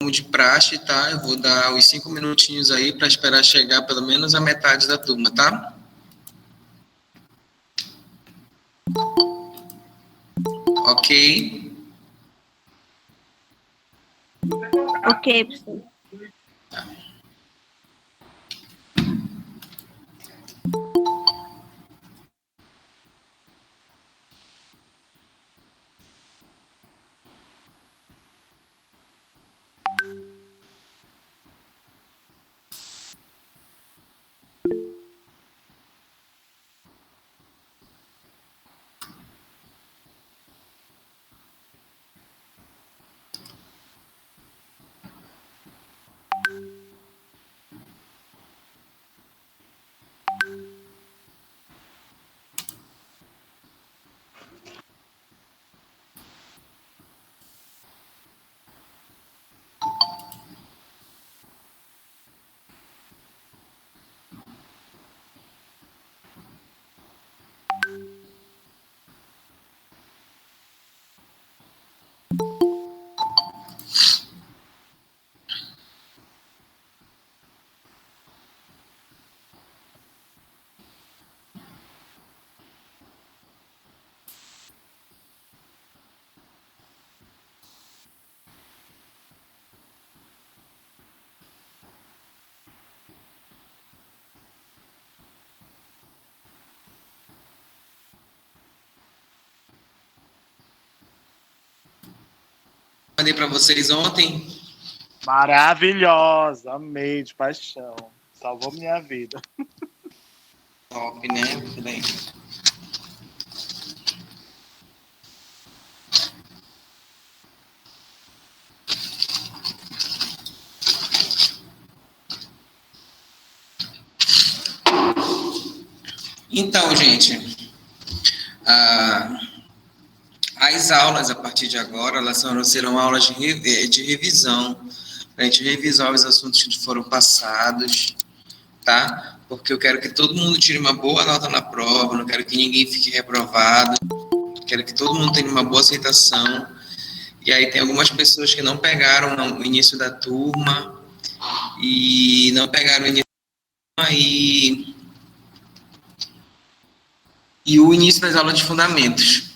como de praxe, tá? Eu vou dar os 5 minutinhos aí para esperar chegar pelo menos a metade da turma, tá? Ok? Ok, professor. Mandei para vocês ontem. Maravilhosa, amei de paixão. Salvou minha vida. Top, né? Bem. Então, gente, as aulas a partir de agora, elas serão aulas de revisão, para a gente revisar os assuntos que foram passados, tá? Porque eu quero que todo mundo tire uma boa nota na prova, não quero que ninguém fique reprovado, quero que todo mundo tenha uma boa aceitação. E aí tem algumas pessoas que não pegaram o início da turma e não pegaram o início da turma e o início das aulas de fundamentos,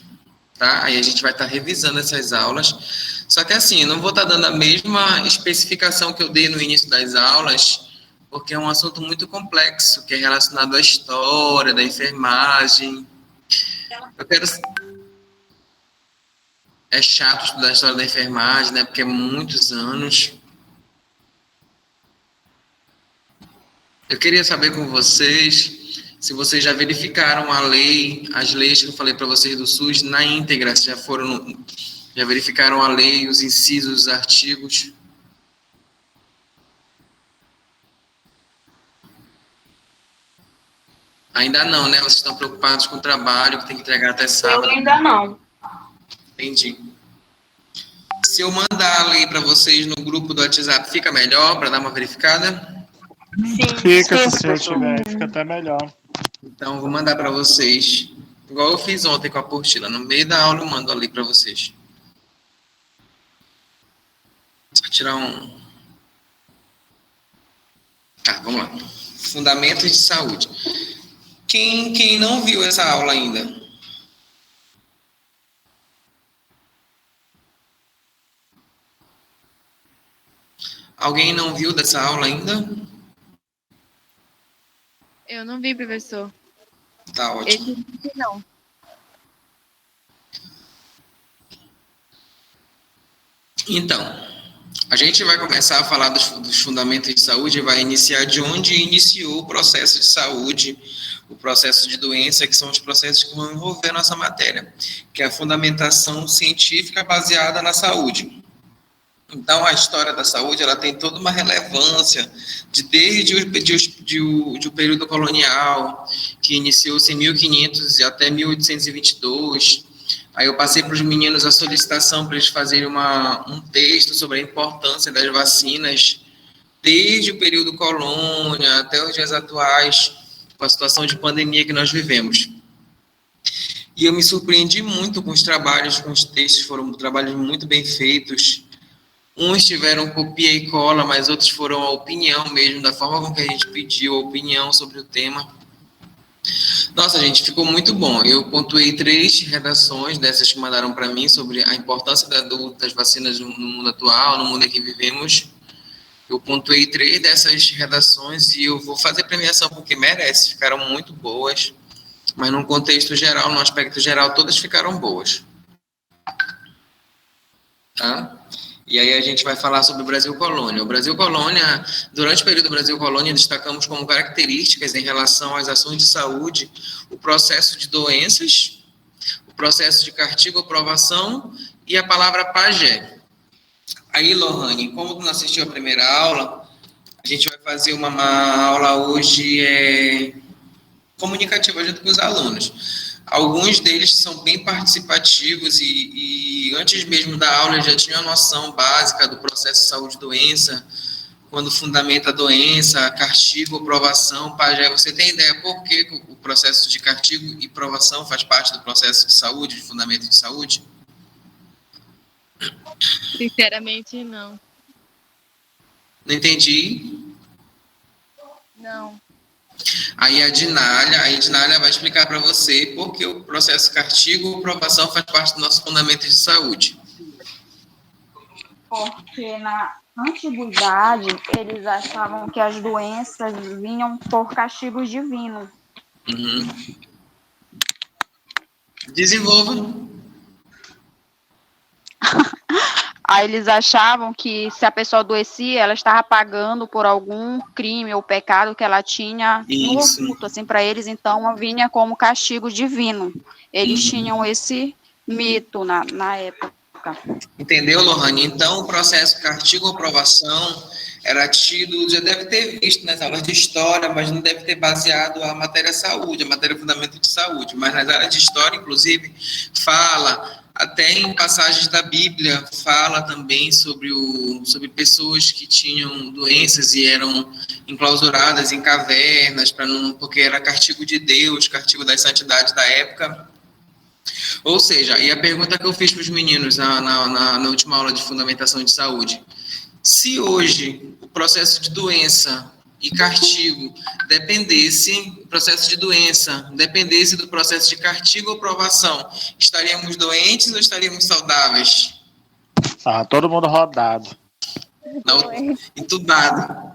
tá? Aí a gente vai estar revisando essas aulas. Só que assim, eu não vou estar dando a mesma especificação que eu dei no início das aulas, porque é um assunto muito complexo, que é relacionado à história da enfermagem. É chato estudar a história da enfermagem, né? Porque é muitos anos. Eu queria saber com vocês se vocês já verificaram a lei, as leis que eu falei para vocês do SUS na íntegra, se já verificaram a lei, os incisos, os artigos. Ainda não, né? Vocês estão preocupados com o trabalho que tem que entregar até sábado. Eu ainda não. Entendi. Se eu mandar a lei para vocês no grupo do WhatsApp, fica melhor para dar uma verificada? Sim. Fica, se o senhor tiver, fica até melhor. Então, vou mandar para vocês, igual eu fiz ontem com a apostila. No meio da aula eu mando ali para vocês. Só tirar um... Tá, vamos lá. Fundamentos de saúde. Quem não viu essa aula ainda? Alguém não viu dessa aula ainda? Eu não vi, professor. Tá ótimo. Esse não. Então, a gente vai começar a falar dos fundamentos de saúde e vai iniciar de onde iniciou o processo de saúde, o processo de doença, que são os processos que vão envolver a nossa matéria, que é a fundamentação científica baseada na saúde. Então, a história da saúde, ela tem toda uma relevância desde o período colonial, que iniciou-se em 1500 e até 1822. Aí eu passei para os meninos a solicitação para eles fazerem um texto sobre a importância das vacinas, desde o período colônia até os dias atuais, com a situação de pandemia que nós vivemos. E eu me surpreendi muito com os trabalhos, com os textos, foram trabalhos muito bem feitos, Uns tiveram copia e cola, mas outros foram a opinião mesmo, da forma com que a gente pediu a opinião sobre o tema. Nossa, gente, ficou muito bom. Eu pontuei 3 redações dessas que mandaram para mim sobre a importância das vacinas no mundo atual, no mundo em que vivemos. Eu pontuei 3 dessas redações e eu vou fazer premiação porque merece, ficaram muito boas. Mas num contexto geral, no aspecto geral, todas ficaram boas. Tá? E aí a gente vai falar sobre o Brasil Colônia. O Brasil Colônia, durante o período do Brasil Colônia, destacamos como características em relação às ações de saúde o processo de doenças, o processo de cartigo-aprovação e a palavra pajé. Aí, Lohane, como tu não assistiu a primeira aula, a gente vai fazer uma aula hoje comunicativa junto com os alunos. Alguns deles são bem participativos e antes mesmo da aula eles já tinham a noção básica do processo de saúde e doença, quando fundamenta a doença, castigo, aprovação, pajé. Você tem ideia por que o processo de castigo e aprovação faz parte do processo de saúde, de fundamento de saúde? Sinceramente, não. Não entendi. Não. Aí a Dinália vai explicar para você por que o processo castigo ou aprovação faz parte do nosso fundamento de saúde. Porque na antiguidade eles achavam que as doenças vinham por castigos divinos. Uhum. Desenvolva. Aí eles achavam que se a pessoa adoecia, ela estava pagando por algum crime ou pecado que ela tinha no oculto, assim, para eles, então vinha como castigo divino. Eles tinham esse mito na época. Entendeu, Lohane? Então, o processo castigo-aprovação era tido, já deve ter visto nas aulas de história, mas não deve ter baseado a matéria saúde, a matéria fundamento de saúde. Mas nas áreas de história, inclusive, fala, até em passagens da Bíblia, fala também sobre pessoas que tinham doenças e eram enclausuradas em cavernas, porque era castigo de Deus, castigo das santidades da época. Ou seja, e a pergunta que eu fiz para os meninos na última aula de fundamentação de saúde, se hoje o processo de doença e castigo o processo de doença dependesse do processo de castigo ou aprovação, estaríamos doentes ou estaríamos saudáveis? Todo mundo rodado. Não, entubado.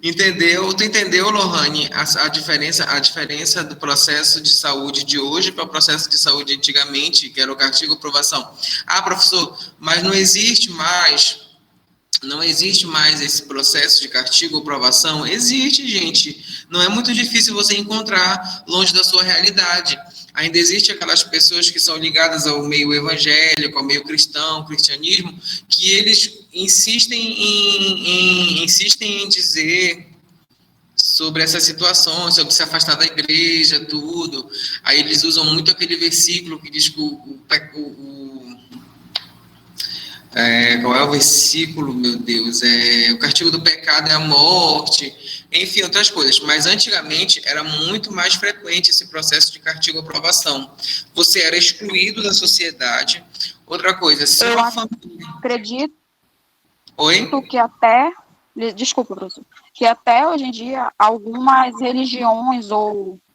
Entendeu? Tu entendeu, Lohane, a diferença do processo de saúde de hoje para o processo de saúde antigamente, que era o castigo aprovação? Ah, professor, mas não existe mais esse processo de castigo ou aprovação? Existe, gente. Não é muito difícil você encontrar longe da sua realidade. Ainda existe aquelas pessoas que são ligadas ao meio evangélico, ao meio cristão, cristianismo, que eles insistem em dizer sobre essas situações, sobre se afastar da igreja, tudo. Aí eles usam muito aquele versículo que diz que qual é o versículo, meu Deus? O castigo do pecado é a morte, enfim, outras coisas. Mas antigamente era muito mais frequente esse processo de castigo-aprovação. Você era excluído da sociedade. Outra coisa, se uma família... Acredito Oi? que até... Desculpa, professor. Que até hoje em dia algumas religiões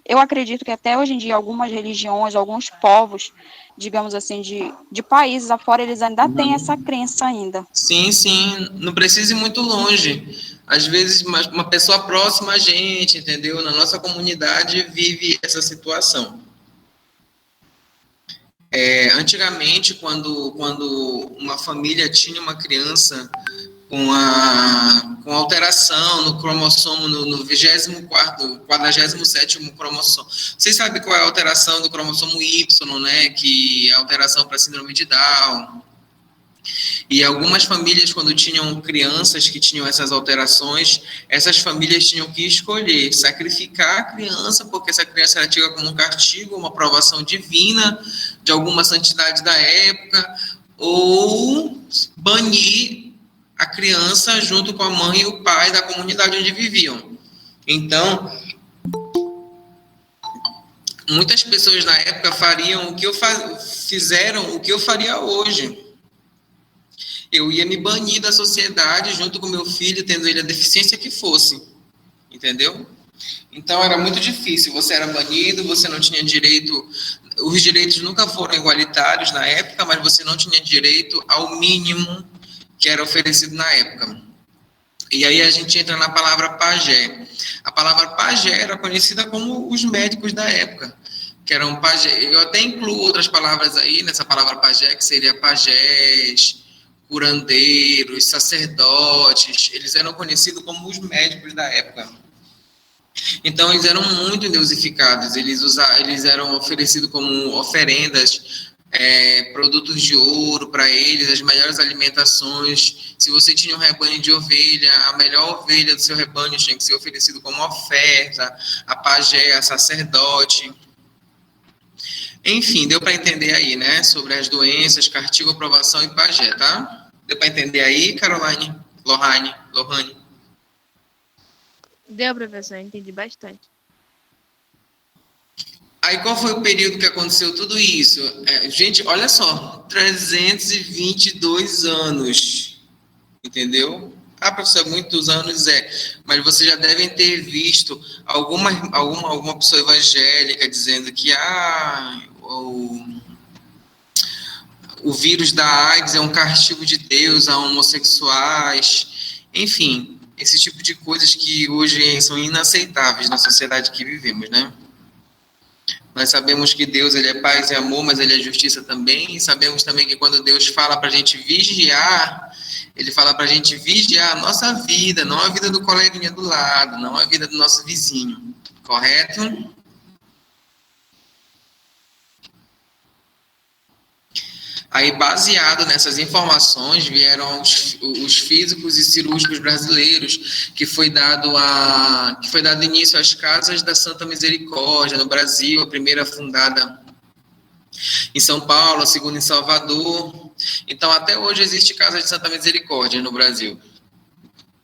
eu acredito que até hoje em dia algumas religiões, alguns povos, digamos assim, de países afora, eles ainda têm essa crença ainda. Sim, sim, não precisa ir muito longe. Às vezes, uma pessoa próxima a gente, entendeu? Na nossa comunidade vive essa situação. Antigamente, quando uma família tinha uma criança com alteração no cromossomo, no 24º, 47º cromossomo. Vocês sabem qual é a alteração do cromossomo Y, né? Que é a alteração para a síndrome de Down. E algumas famílias, quando tinham crianças que tinham essas alterações, essas famílias tinham que escolher sacrificar a criança, porque essa criança era tida como um castigo, uma aprovação divina de alguma santidade da época, ou banir a criança junto com a mãe e o pai da comunidade onde viviam. Então, muitas pessoas na época fariam o que fizeram o que eu faria hoje. Eu ia me banir da sociedade junto com meu filho, tendo ele a deficiência que fosse. Entendeu? Então era muito difícil. Você era banido, você não tinha direito. Os direitos nunca foram igualitários na época, mas você não tinha direito ao mínimo que era oferecido na época. E aí a gente entra na palavra pajé. A palavra pajé era conhecida como os médicos da época, que eram pajé. Eu até incluo outras palavras aí nessa palavra pajé, que seria pajés, curandeiros, sacerdotes. Eles eram conhecidos como os médicos da época. Então eles eram muito endeusificados. Eles eram oferecidos como oferendas, produtos de ouro para eles, as melhores alimentações. Se você tinha um rebanho de ovelha, a melhor ovelha do seu rebanho tinha que ser oferecido como oferta, a pajé, a sacerdote. Enfim, deu para entender aí, né, sobre as doenças, cartigo, aprovação e pajé, tá? Deu para entender aí, Caroline? Lohane? Deu, professor, entendi bastante. Aí qual foi o período que aconteceu tudo isso? Gente, olha só, 322 anos, entendeu? Ah, professor, muitos anos mas vocês já devem ter visto alguma pessoa evangélica dizendo que o vírus da AIDS é um castigo de Deus a homossexuais, enfim, esse tipo de coisas que hoje são inaceitáveis na sociedade que vivemos, né? Nós sabemos que Deus, ele é paz e amor, mas ele é justiça também. E sabemos também que quando Deus fala para a gente vigiar, ele fala para a gente vigiar a nossa vida, não a vida do coleguinha do lado, não a vida do nosso vizinho. Correto? Aí, baseado nessas informações, vieram os físicos e cirúrgicos brasileiros, que foi dado início às Casas da Santa Misericórdia no Brasil, a primeira fundada em São Paulo, a segunda em Salvador. Então, até hoje existe Casa de Santa Misericórdia no Brasil.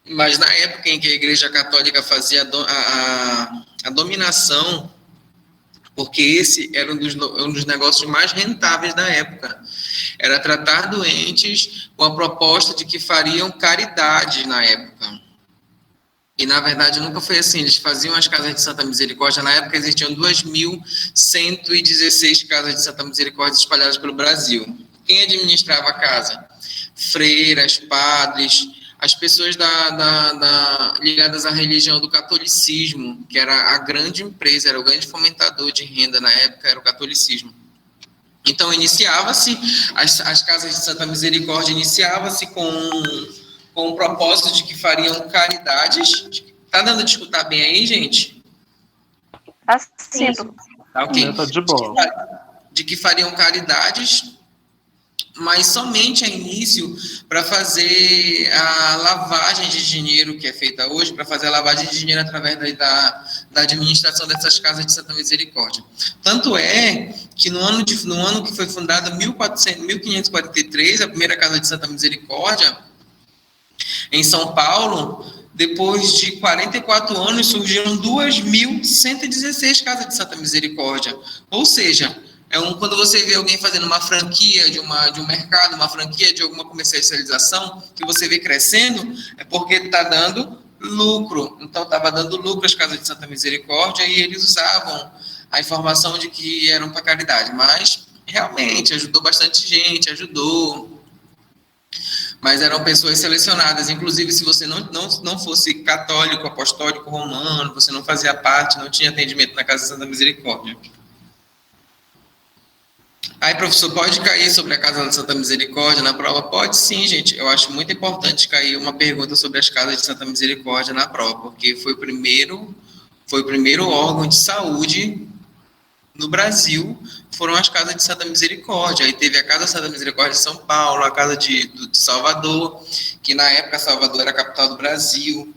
Mas na época em que a Igreja Católica fazia a dominação, porque esse era um dos negócios mais rentáveis da época, era tratar doentes com a proposta de que fariam caridade na época. E, na verdade, nunca foi assim. Eles faziam as Casas de Santa Misericórdia. Na época, existiam 2.116 Casas de Santa Misericórdia espalhadas pelo Brasil. Quem administrava a casa? Freiras, padres, as pessoas ligadas à religião do catolicismo, que era a grande empresa, era o grande fomentador de renda na época, era o catolicismo. Então, iniciava-se, as Casas de Santa Misericórdia iniciava-se com o propósito de que fariam caridades. Tá dando de escutar bem aí, gente? Assim, Tá ok. Tá de boa. De que fariam caridades, mas somente a início para fazer a lavagem de dinheiro que é feita hoje, para fazer a lavagem de dinheiro através da administração dessas Casas de Santa Misericórdia. Tanto é que no ano que foi fundada, 1543, a primeira Casa de Santa Misericórdia, em São Paulo, depois de 44 anos, surgiram 2.116 Casas de Santa Misericórdia. Ou seja, quando você vê alguém fazendo uma franquia de um mercado, uma franquia de alguma comercialização, que você vê crescendo, é porque está dando lucro. Então, estava dando lucro às Casas de Santa Misericórdia e eles usavam a informação de que eram para caridade. Mas, realmente, ajudou bastante gente, mas eram pessoas selecionadas. Inclusive, se você não fosse católico, apostólico, romano, você não fazia parte, não tinha atendimento na Casa de Santa Misericórdia. Aí, professor, pode cair sobre a Casa da Santa Misericórdia na prova? Pode sim, gente. Eu acho muito importante cair uma pergunta sobre as Casas de Santa Misericórdia na prova, porque foi o primeiro órgão de saúde no Brasil, foram as Casas de Santa Misericórdia. Aí teve a Casa Santa Misericórdia de São Paulo, a Casa de Salvador, que na época Salvador era a capital do Brasil.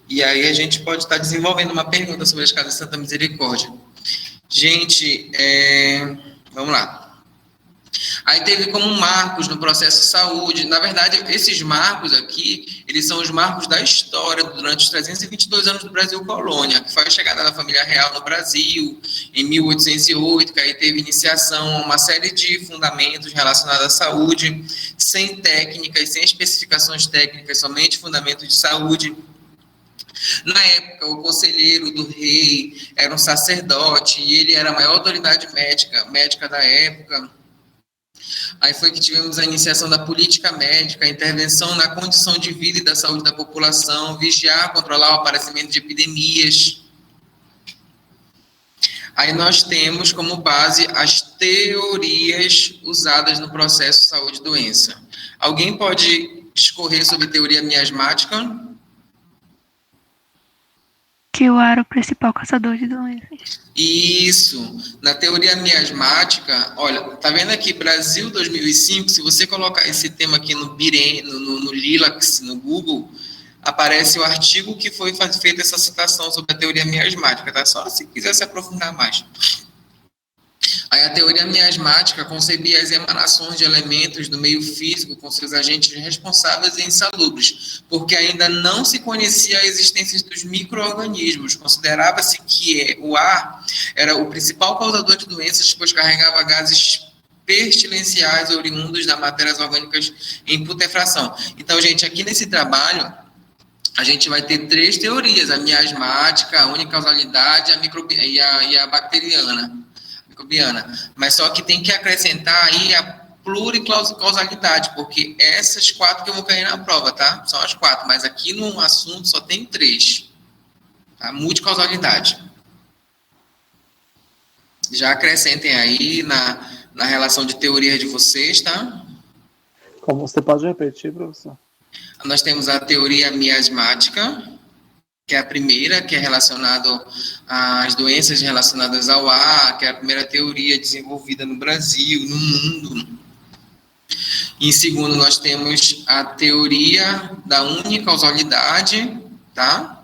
E aí a gente pode estar desenvolvendo uma pergunta sobre as Casas de Santa Misericórdia. Gente, vamos lá. Aí teve como marcos no processo de saúde. Na verdade, esses marcos aqui, eles são os marcos da história durante os 322 anos do Brasil colônia, que foi a chegada da família real no Brasil, em 1808, que aí teve iniciação, uma série de fundamentos relacionados à saúde, sem técnicas, sem especificações técnicas, somente fundamentos de saúde. Na época, o conselheiro do rei era um sacerdote, e ele era a maior autoridade médica da época. Aí foi que tivemos a iniciação da política médica, a intervenção na condição de vida e da saúde da população, vigiar, controlar o aparecimento de epidemias. Aí nós temos como base as teorias usadas no processo de saúde e doença. Alguém pode discorrer sobre teoria miasmática? Que o ar é o principal caçador de doenças. Isso. Na teoria miasmática, olha, tá vendo aqui, Brasil 2005, se você colocar esse tema aqui no Lilacs, no Google, aparece o artigo que foi feita essa citação sobre a teoria miasmática, tá? Só se quiser se aprofundar mais. Aí a teoria miasmática concebia as emanações de elementos do meio físico com seus agentes responsáveis e insalubres, porque ainda não se conhecia a existência dos micro-organismos. Considerava-se que o ar era o principal causador de doenças, pois carregava gases pestilenciais oriundos das matérias orgânicas em putrefação. Então, gente, aqui nesse trabalho, a gente vai ter 3 teorias: a miasmática, a unicausalidade e a bacteriana. Mas só que tem que acrescentar aí a pluricausalidade, porque essas 4 que eu vou cair na prova, tá? São as 4, mas aqui no assunto só tem 3. Tá? Multicausalidade. Já acrescentem aí na relação de teorias de vocês, tá? Como você pode repetir, professor? Nós temos a teoria miasmática, que é a primeira, que é relacionada às doenças relacionadas ao ar, que é a primeira teoria desenvolvida no Brasil, no mundo. Em segundo, nós temos a teoria da unicausalidade, tá?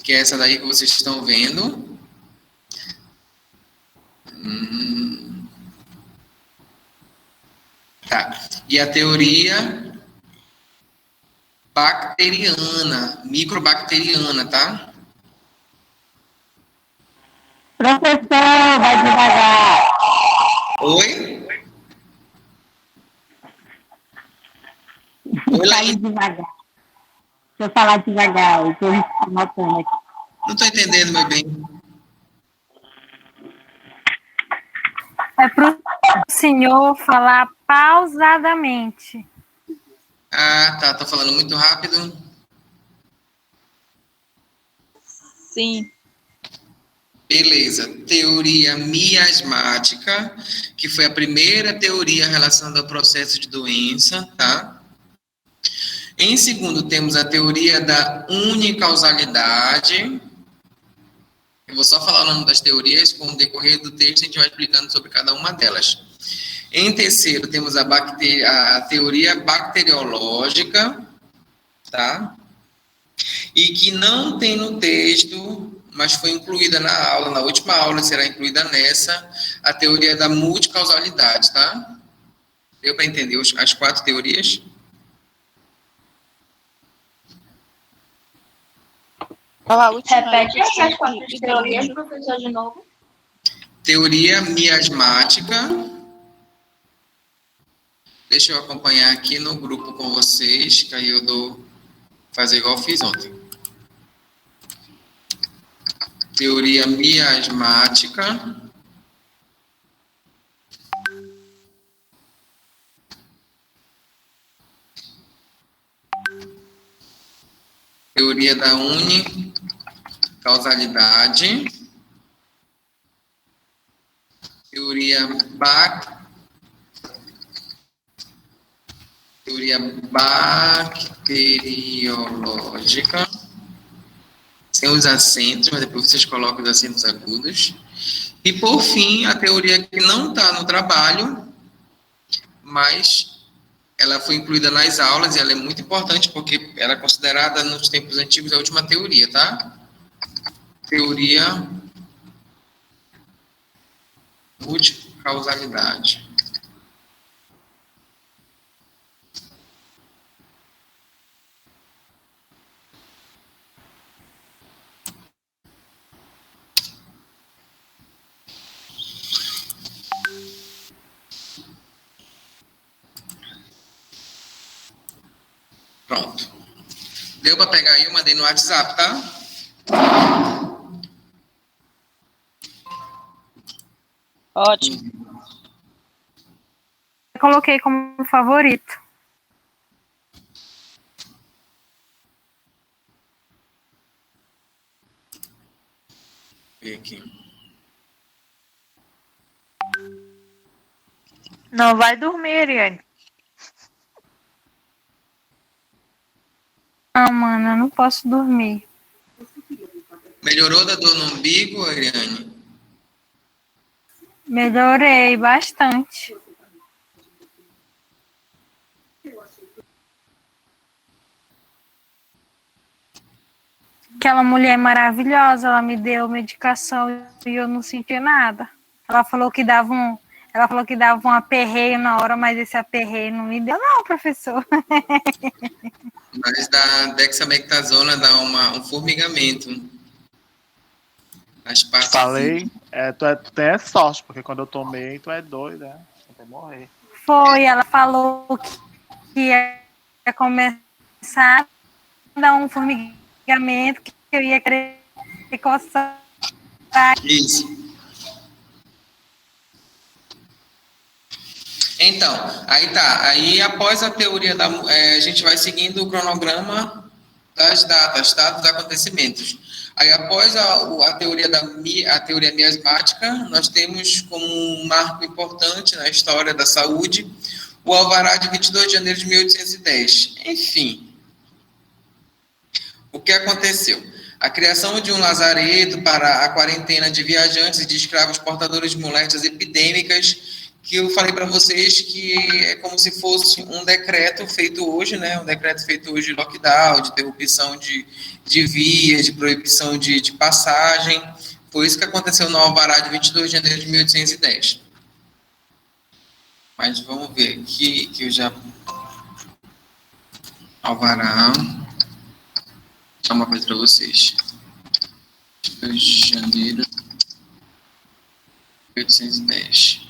Que é essa daí que vocês estão vendo. Tá. E a teoria bacteriana, microbacteriana, tá? Professor, vai devagar. Oi? Oi, Fale Laís. devagar. Deixa eu falar devagar, eu estou anotando aqui. Não estou entendendo, meu bem. É para o senhor falar pausadamente. Ah, tá. Tô falando muito rápido. Sim. Beleza. Teoria miasmática, que foi a primeira teoria relacionada ao processo de doença, tá? Em segundo, temos a teoria da unicausalidade. Eu vou só falar o nome das teorias, com o decorrer do texto a gente vai explicando sobre cada uma delas. Em terceiro, temos a teoria bacteriológica, tá? E que não tem no texto, mas foi incluída na aula, na última aula será incluída nessa, a teoria da multicausalidade, tá? Deu para entender as 4 teorias? Fala a última. Repete essas 4 teorias, professor, de novo. Teoria miasmática. Deixa eu acompanhar aqui no grupo com vocês, que aí eu dou fazer igual eu fiz ontem. Teoria miasmática. Teoria da unicausalidade. Teoria bacteriológica, sem os acentos, mas depois vocês colocam os acentos agudos. E, por fim, a teoria que não está no trabalho, mas ela foi incluída nas aulas e ela é muito importante porque ela é considerada, nos tempos antigos, a última teoria, tá? Teoria multicausalidade. Pronto. Deu para pegar aí? Eu mandei no WhatsApp, tá? Ótimo. Eu coloquei como favorito. Vê aqui. Não vai dormir, Ariane. Ah, mano, eu não posso dormir. Melhorou da dor no umbigo, Ariane? Melhorei bastante. Aquela mulher maravilhosa, ela me deu medicação e eu não senti nada. Ela falou que dava um aperreio na hora, mas esse aperreio não me deu, não, professor. Mas da dexamethasona dá um formigamento. As partes. Falei, tu tem sorte, porque quando eu tomei, tu é doido, né? Tu vai morrer. Foi, ela falou que ia começar a dar um formigamento, que eu ia querer coçar. Isso. Então, aí tá. Aí após a teoria a gente vai seguindo o cronograma das datas, tá? Dos acontecimentos. Aí após a teoria a teoria miasmática, nós temos como um marco importante na história da saúde o alvará de 22 de janeiro de 1810. Enfim, o que aconteceu? A criação de um lazareto para a quarentena de viajantes e de escravos portadores de moléstias epidêmicas, que eu falei para vocês que é como se fosse um decreto feito hoje, né? Um decreto feito hoje de lockdown, de interrupção de vias, de proibição de passagem. Foi isso que aconteceu no alvará de 22 de janeiro de 1810. Mas vamos ver aqui, que eu já... Alvará... Vou falar uma coisa para vocês. 22 de janeiro de 1810.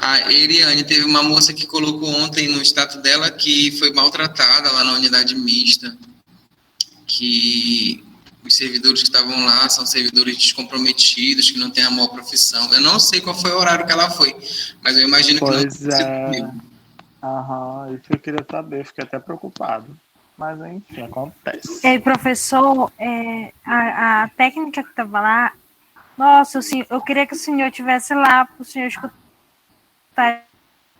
A Eriane, teve uma moça que colocou ontem no status dela que foi maltratada lá na unidade mista, que os servidores que estavam lá são servidores descomprometidos, que não têm amor à profissão. Eu não sei qual foi o horário que ela foi, mas eu imagino que Pois não é. Aham, isso que eu queria saber, fiquei até preocupado. Mas enfim, acontece. E aí, professor, a técnica que estava lá, nossa, eu queria que o senhor estivesse lá para o senhor escutar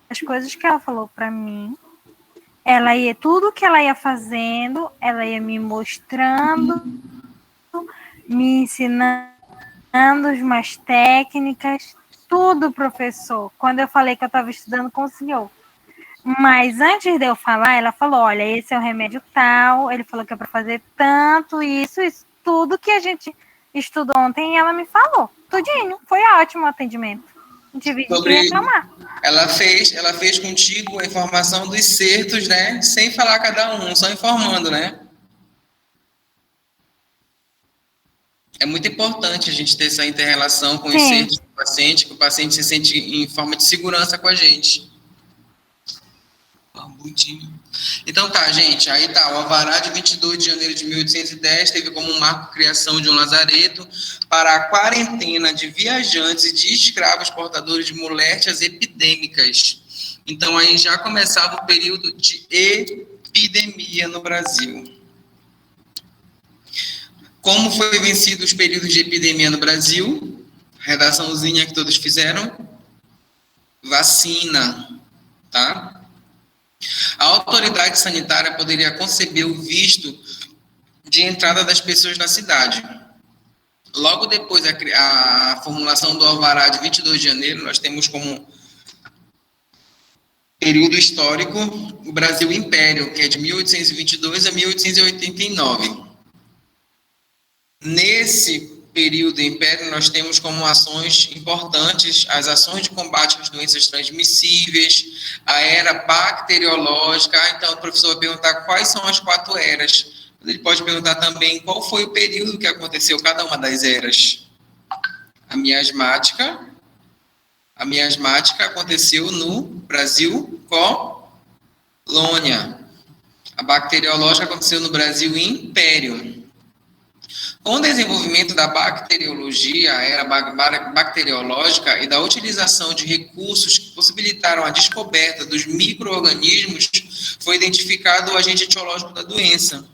as coisas que ela falou para mim. Tudo que ela ia fazendo, ela ia me mostrando, me ensinando umas técnicas, tudo, professor. Quando eu falei que eu estava estudando com o senhor. Mas antes de eu falar, ela falou, olha, esse é o remédio tal, ele falou que é para fazer tanto, isso, tudo que a gente estudou ontem, ela me falou, tudinho, foi ótimo o atendimento. Não tive de reclamar. Ela fez contigo a informação dos certos, né? Sem falar cada um, só informando, né? É muito importante a gente ter essa inter-relação com os certos do paciente, que o paciente se sente em forma de segurança com a gente. Então tá, gente, aí tá, o alvará de 22 de janeiro de 1810 teve como marco a criação de um lazareto para a quarentena de viajantes e de escravos portadores de moléstias epidêmicas. Então aí já começava o período de epidemia no Brasil. Como foi vencido os períodos de epidemia no Brasil? Redaçãozinha que todos fizeram. Vacina, tá? A autoridade sanitária poderia conceber o visto de entrada das pessoas na cidade. Logo depois da formulação do alvará de 22 de janeiro, nós temos como período histórico o Brasil Império, que é de 1822 a 1889. Nesse período império, nós temos como ações importantes as ações de combate às doenças transmissíveis, a era bacteriológica. Então, o professor vai perguntar quais são as 4 eras. Ele pode perguntar também qual foi o período que aconteceu cada uma das eras. A miasmática aconteceu no Brasil colônia. A bacteriológica aconteceu no Brasil império. Com o desenvolvimento da bacteriologia, a era bacteriológica e da utilização de recursos que possibilitaram a descoberta dos micro-organismos, foi identificado o agente etiológico da doença,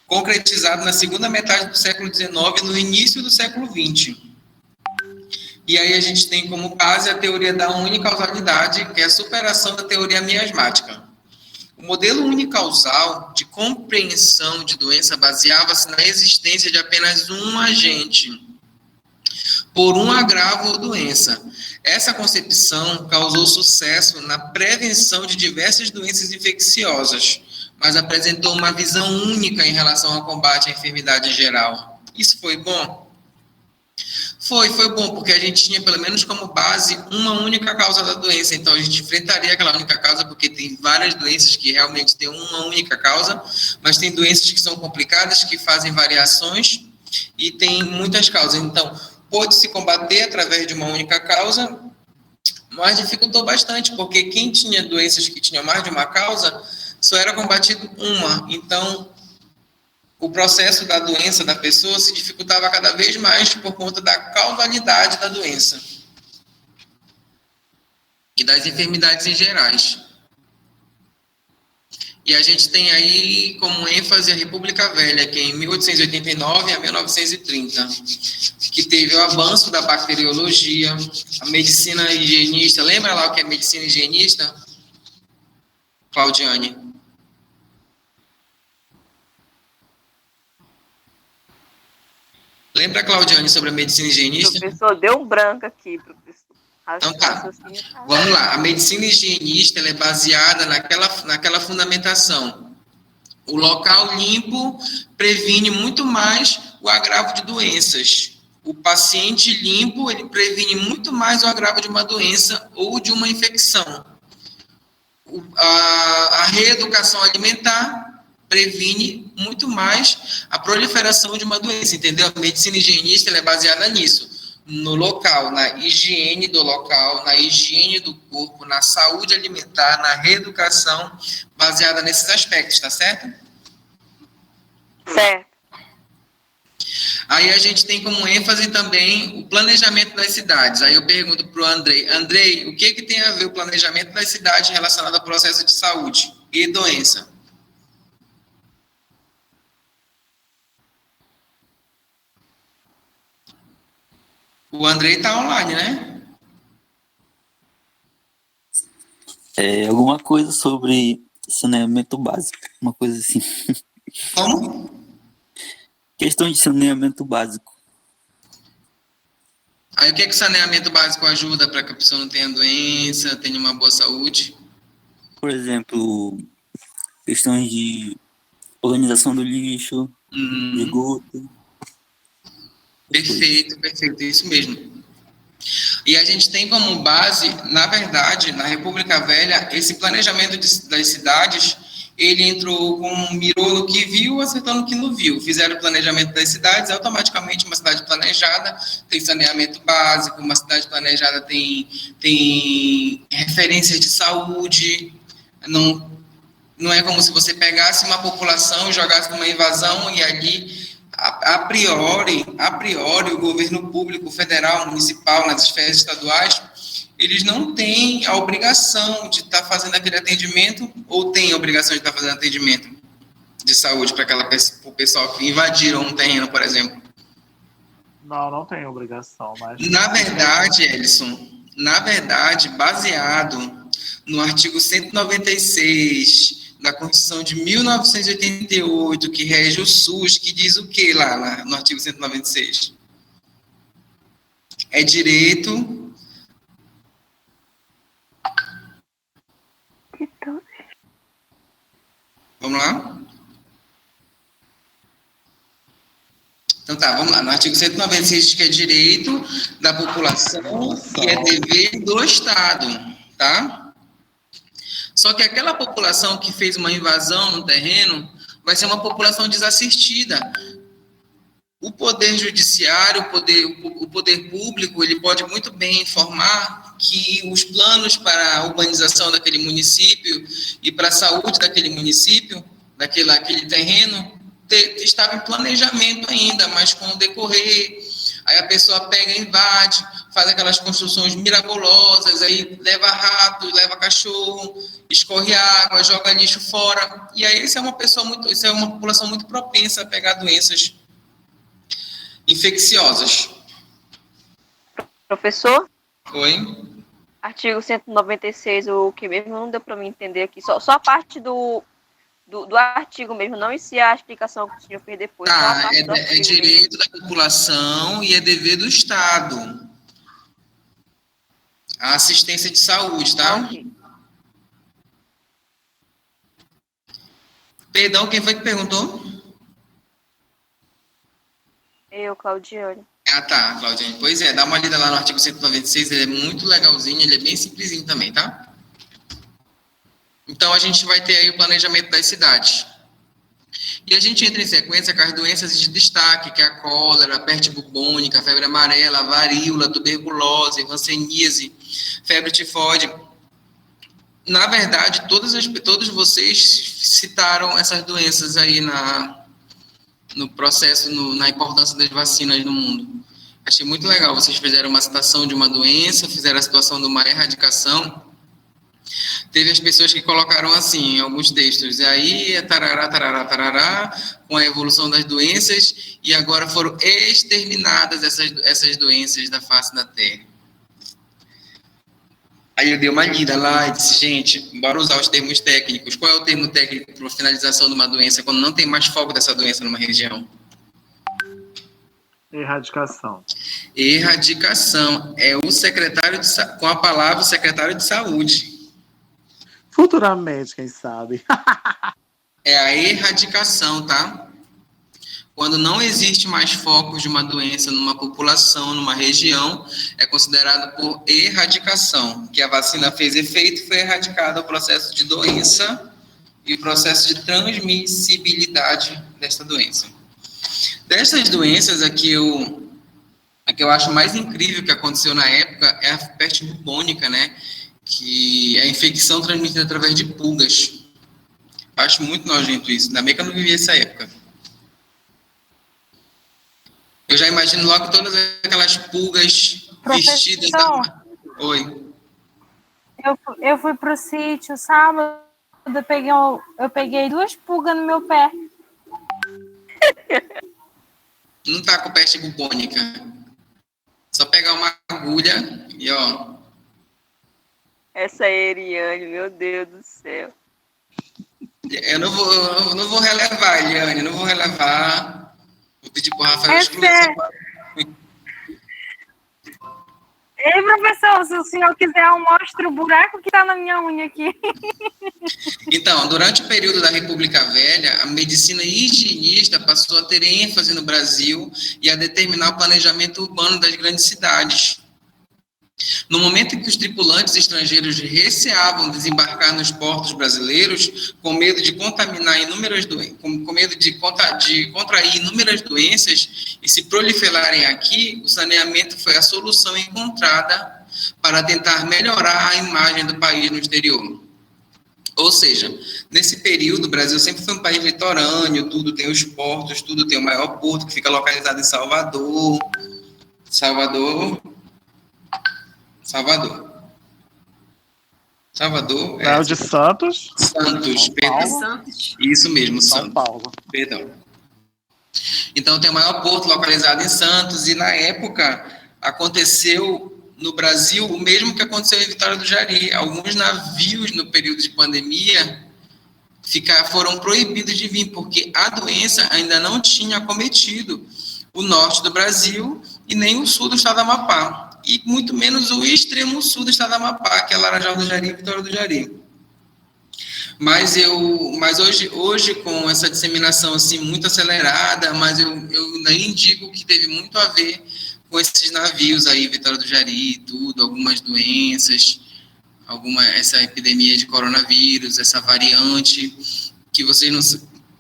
concretizado na segunda metade do século XIX e no início do século XX. E aí a gente tem como base a teoria da unicausalidade, que é a superação da teoria miasmática. O modelo unicausal de compreensão de doença baseava-se na existência de apenas um agente, por um agravo ou doença. Essa concepção causou sucesso na prevenção de diversas doenças infecciosas, mas apresentou uma visão única em relação ao combate à enfermidade em geral. Isso foi bom? Foi bom, porque a gente tinha pelo menos como base uma única causa da doença, então a gente enfrentaria aquela única causa, porque tem várias doenças que realmente têm uma única causa, mas tem doenças que são complicadas, que fazem variações, e tem muitas causas. Então, pôde-se combater através de uma única causa, mas dificultou bastante, porque quem tinha doenças que tinham mais de uma causa, só era combatido uma. Então, o processo da doença da pessoa se dificultava cada vez mais por conta da causalidade da doença e das enfermidades em gerais. E a gente tem aí como ênfase a República Velha, que é em 1889 a 1930, que teve o avanço da bacteriologia, a medicina higienista. Lembra lá o que é medicina higienista, Claudiane? Lembra, Claudiane, sobre a medicina higienista? O professor deu um branco aqui, professor. Então tá, vamos lá. A medicina higienista ela é baseada naquela fundamentação. O local limpo previne muito mais o agravo de doenças. O paciente limpo, ele previne muito mais o agravo de uma doença ou de uma infecção. A reeducação alimentar previne muito mais a proliferação de uma doença, entendeu? A medicina higienista ela é baseada nisso. No local, na higiene do local, na higiene do corpo, na saúde alimentar, na reeducação, baseada nesses aspectos, tá certo? Certo. Aí a gente tem como ênfase também o planejamento das cidades. Aí eu pergunto para o Andrei, o que tem a ver o planejamento das cidades relacionado ao processo de saúde e doença? O Andrei está online, né? Alguma coisa sobre saneamento básico, uma coisa assim. Como? Questão de saneamento básico. Aí o que o saneamento básico ajuda para que a pessoa não tenha doença, tenha uma boa saúde? Por exemplo, questões de organização do lixo, de esgoto. Perfeito, isso mesmo. E a gente tem como base, na verdade, na República Velha, esse planejamento das cidades, ele mirou no que viu, acertando no que não viu. Fizeram o planejamento das cidades, automaticamente uma cidade planejada tem saneamento básico, uma cidade planejada tem referências de saúde, não é como se você pegasse uma população e jogasse numa invasão e ali... A priori, o governo público, federal, municipal, nas esferas estaduais, eles não têm a obrigação de estar fazendo aquele atendimento, ou têm a obrigação de estar fazendo atendimento de saúde para o pessoal que invadiram um terreno, por exemplo. Não tem obrigação, mas... Na verdade, Elison, baseado no artigo 196 da Constituição de 1988, que rege o SUS, que diz o que lá no artigo 196? É direito... Vamos lá? Então tá, vamos lá. No artigo 196 diz que é direito da população e é dever do Estado, tá? Só que aquela população que fez uma invasão no terreno vai ser uma população desassistida. o poder judiciário, o poder público, ele pode muito bem informar que os planos para a urbanização daquele município e para a saúde daquele município, daquele terreno, estava em planejamento ainda, mas com o decorrer, aí a pessoa pega e invade, faz aquelas construções mirabolosas, aí leva rato, leva cachorro, escorre água, joga lixo fora, e aí isso é uma população muito propensa a pegar doenças infecciosas. Professor? Oi? Artigo 196, o que mesmo não deu para mim entender aqui. Só a parte do artigo mesmo, não a explicação que o senhor fez depois. Tá, é direito da população e é dever do Estado. A assistência de saúde, tá? Okay. Perdão, quem foi que perguntou? Eu, Claudiane. Ah, tá, Claudine. Pois é, dá uma lida lá no artigo 196, ele é muito legalzinho, ele é bem simplesinho também, tá? Então, a gente vai ter aí o planejamento das cidades. E a gente entra em sequência com as doenças de destaque, que é a cólera, a peste bubônica, a febre amarela, a varíola, a tuberculose, a hanseníase, febre tifoide. Na verdade, todos vocês citaram essas doenças aí no processo, na importância das vacinas no mundo. Achei muito legal, vocês fizeram uma citação de uma doença, fizeram a situação de uma erradicação. Teve as pessoas que colocaram assim, em alguns textos, e aí, tarará, tarará, tarará, com a evolução das doenças, e agora foram exterminadas essas doenças da face da Terra. Aí eu dei uma lida lá e disse, gente, bora usar os termos técnicos. Qual é o termo técnico para a finalização de uma doença, quando não tem mais foco dessa doença numa região? Erradicação. Erradicação. É o secretário com a palavra o secretário de saúde. Futuramente, quem sabe. É a erradicação, tá? Quando não existe mais focos de uma doença numa população, numa região, é considerado por erradicação, que a vacina fez efeito e foi erradicado o processo de doença e o processo de transmissibilidade desta doença. Dessas doenças, a que eu acho mais incrível que aconteceu na época é a peste bubônica, né? Que é a infecção transmitida através de pulgas. Acho muito nojento isso, ainda bem que eu não vivi essa época. Eu já imagino logo todas aquelas pulgas vestidas. Oi. Eu fui pro sítio sábado, eu peguei 2 pulgas no meu pé. Não tá com peste bubônica. Só pegar uma agulha e ó. Essa é Eliane, meu Deus do céu. Eu não vou relevar, Eliane, não vou relevar. Vou pedir pro Rafael excluir essa parte. Ei, professor, se o senhor quiser, eu mostro o buraco que tá na minha unha aqui. Então, durante o período da República Velha, a medicina higienista passou a ter ênfase no Brasil e a determinar o planejamento urbano das grandes cidades. No momento em que os tripulantes estrangeiros receavam desembarcar nos portos brasileiros, com medo de contaminar inúmeras doenças, com medo de contrair inúmeras doenças e se proliferarem aqui, o saneamento foi a solução encontrada para tentar melhorar a imagem do país no exterior. Ou seja, nesse período, o Brasil sempre foi um país litorâneo, tudo tem os portos, tudo tem o maior porto, que fica localizado em Salvador. Salvador. É o de Santos? Santos, perdão. Isso mesmo, São Santos. Paulo. Perdão. Então, tem o maior porto localizado em Santos, e na época aconteceu no Brasil o mesmo que aconteceu em Vitória do Jari. Alguns navios, no período de pandemia, foram proibidos de vir, porque a doença ainda não tinha acometido o norte do Brasil e nem o sul do estado do Amapá. E muito menos o extremo sul do estado do Amapá, que é Laranjal do Jari e Vitória do Jari. Mas hoje com essa disseminação assim, muito acelerada, mas eu ainda indico que teve muito a ver com esses navios aí, Vitória do Jari e tudo, algumas doenças, essa epidemia de coronavírus, essa variante, que vocês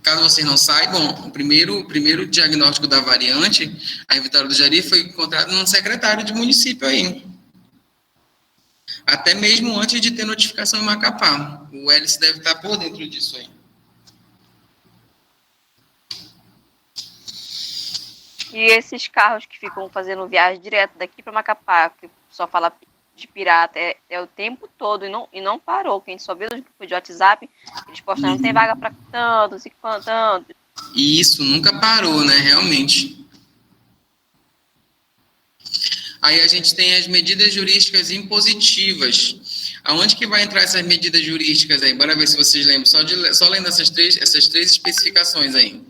caso vocês não saibam, o primeiro diagnóstico da variante, a em Vitória do Jari, foi encontrado num secretário de município aí. Até mesmo antes de ter notificação em Macapá. O Hélice deve estar por dentro disso aí. E esses carros que ficam fazendo viagem direto daqui para Macapá, que só fala de pirata, é o tempo todo e não parou. Quem só vê nos grupos de WhatsApp, eles postam, não tem vaga para tantos e tantos. E isso nunca parou, né, realmente. Aí a gente tem as medidas jurídicas impositivas. Aonde que vai entrar essas medidas jurídicas aí? Bora ver se vocês lembram. Só lendo essas três especificações aí.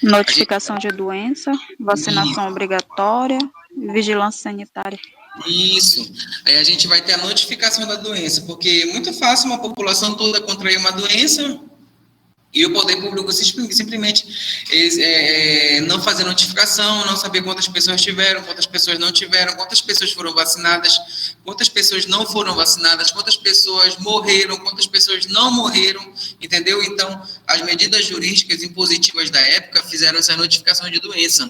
Notificação de doença, vacinação obrigatória, vigilância sanitária. Isso. Aí a gente vai ter a notificação da doença, porque é muito fácil uma população toda contrair uma doença e o poder público simplesmente não fazer notificação, não saber quantas pessoas tiveram, quantas pessoas não tiveram, quantas pessoas foram vacinadas, quantas pessoas não foram vacinadas, quantas pessoas morreram, quantas pessoas não morreram, entendeu? Então, as medidas jurídicas impositivas da época fizeram essa notificação de doença.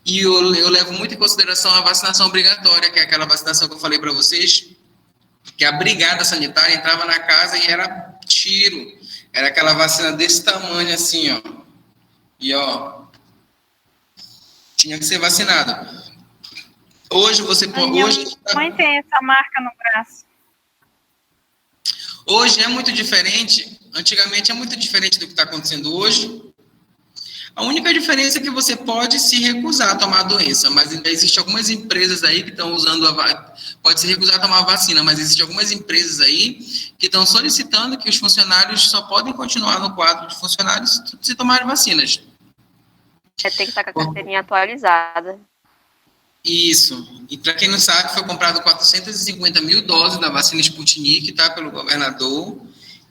E eu levo muito em consideração a vacinação obrigatória, que é aquela vacinação que eu falei para vocês, que a brigada sanitária entrava na casa e era tiro. Era aquela vacina desse tamanho, assim, ó. E, ó, tinha que ser vacinado. Hoje você pode... A mãe tem essa marca no braço. Hoje é muito diferente. Antigamente é muito diferente do que está acontecendo hoje. A única diferença é que você pode se recusar a tomar a doença, mas ainda existem algumas empresas aí que estão usando pode se recusar a tomar a vacina, mas existem algumas empresas aí que estão solicitando que os funcionários só podem continuar no quadro de funcionários se tomarem vacinas. Tem que estar com a carteirinha atualizada. Isso. E para quem não sabe, foi comprado 450 mil doses da vacina Sputnik, tá, pelo governador,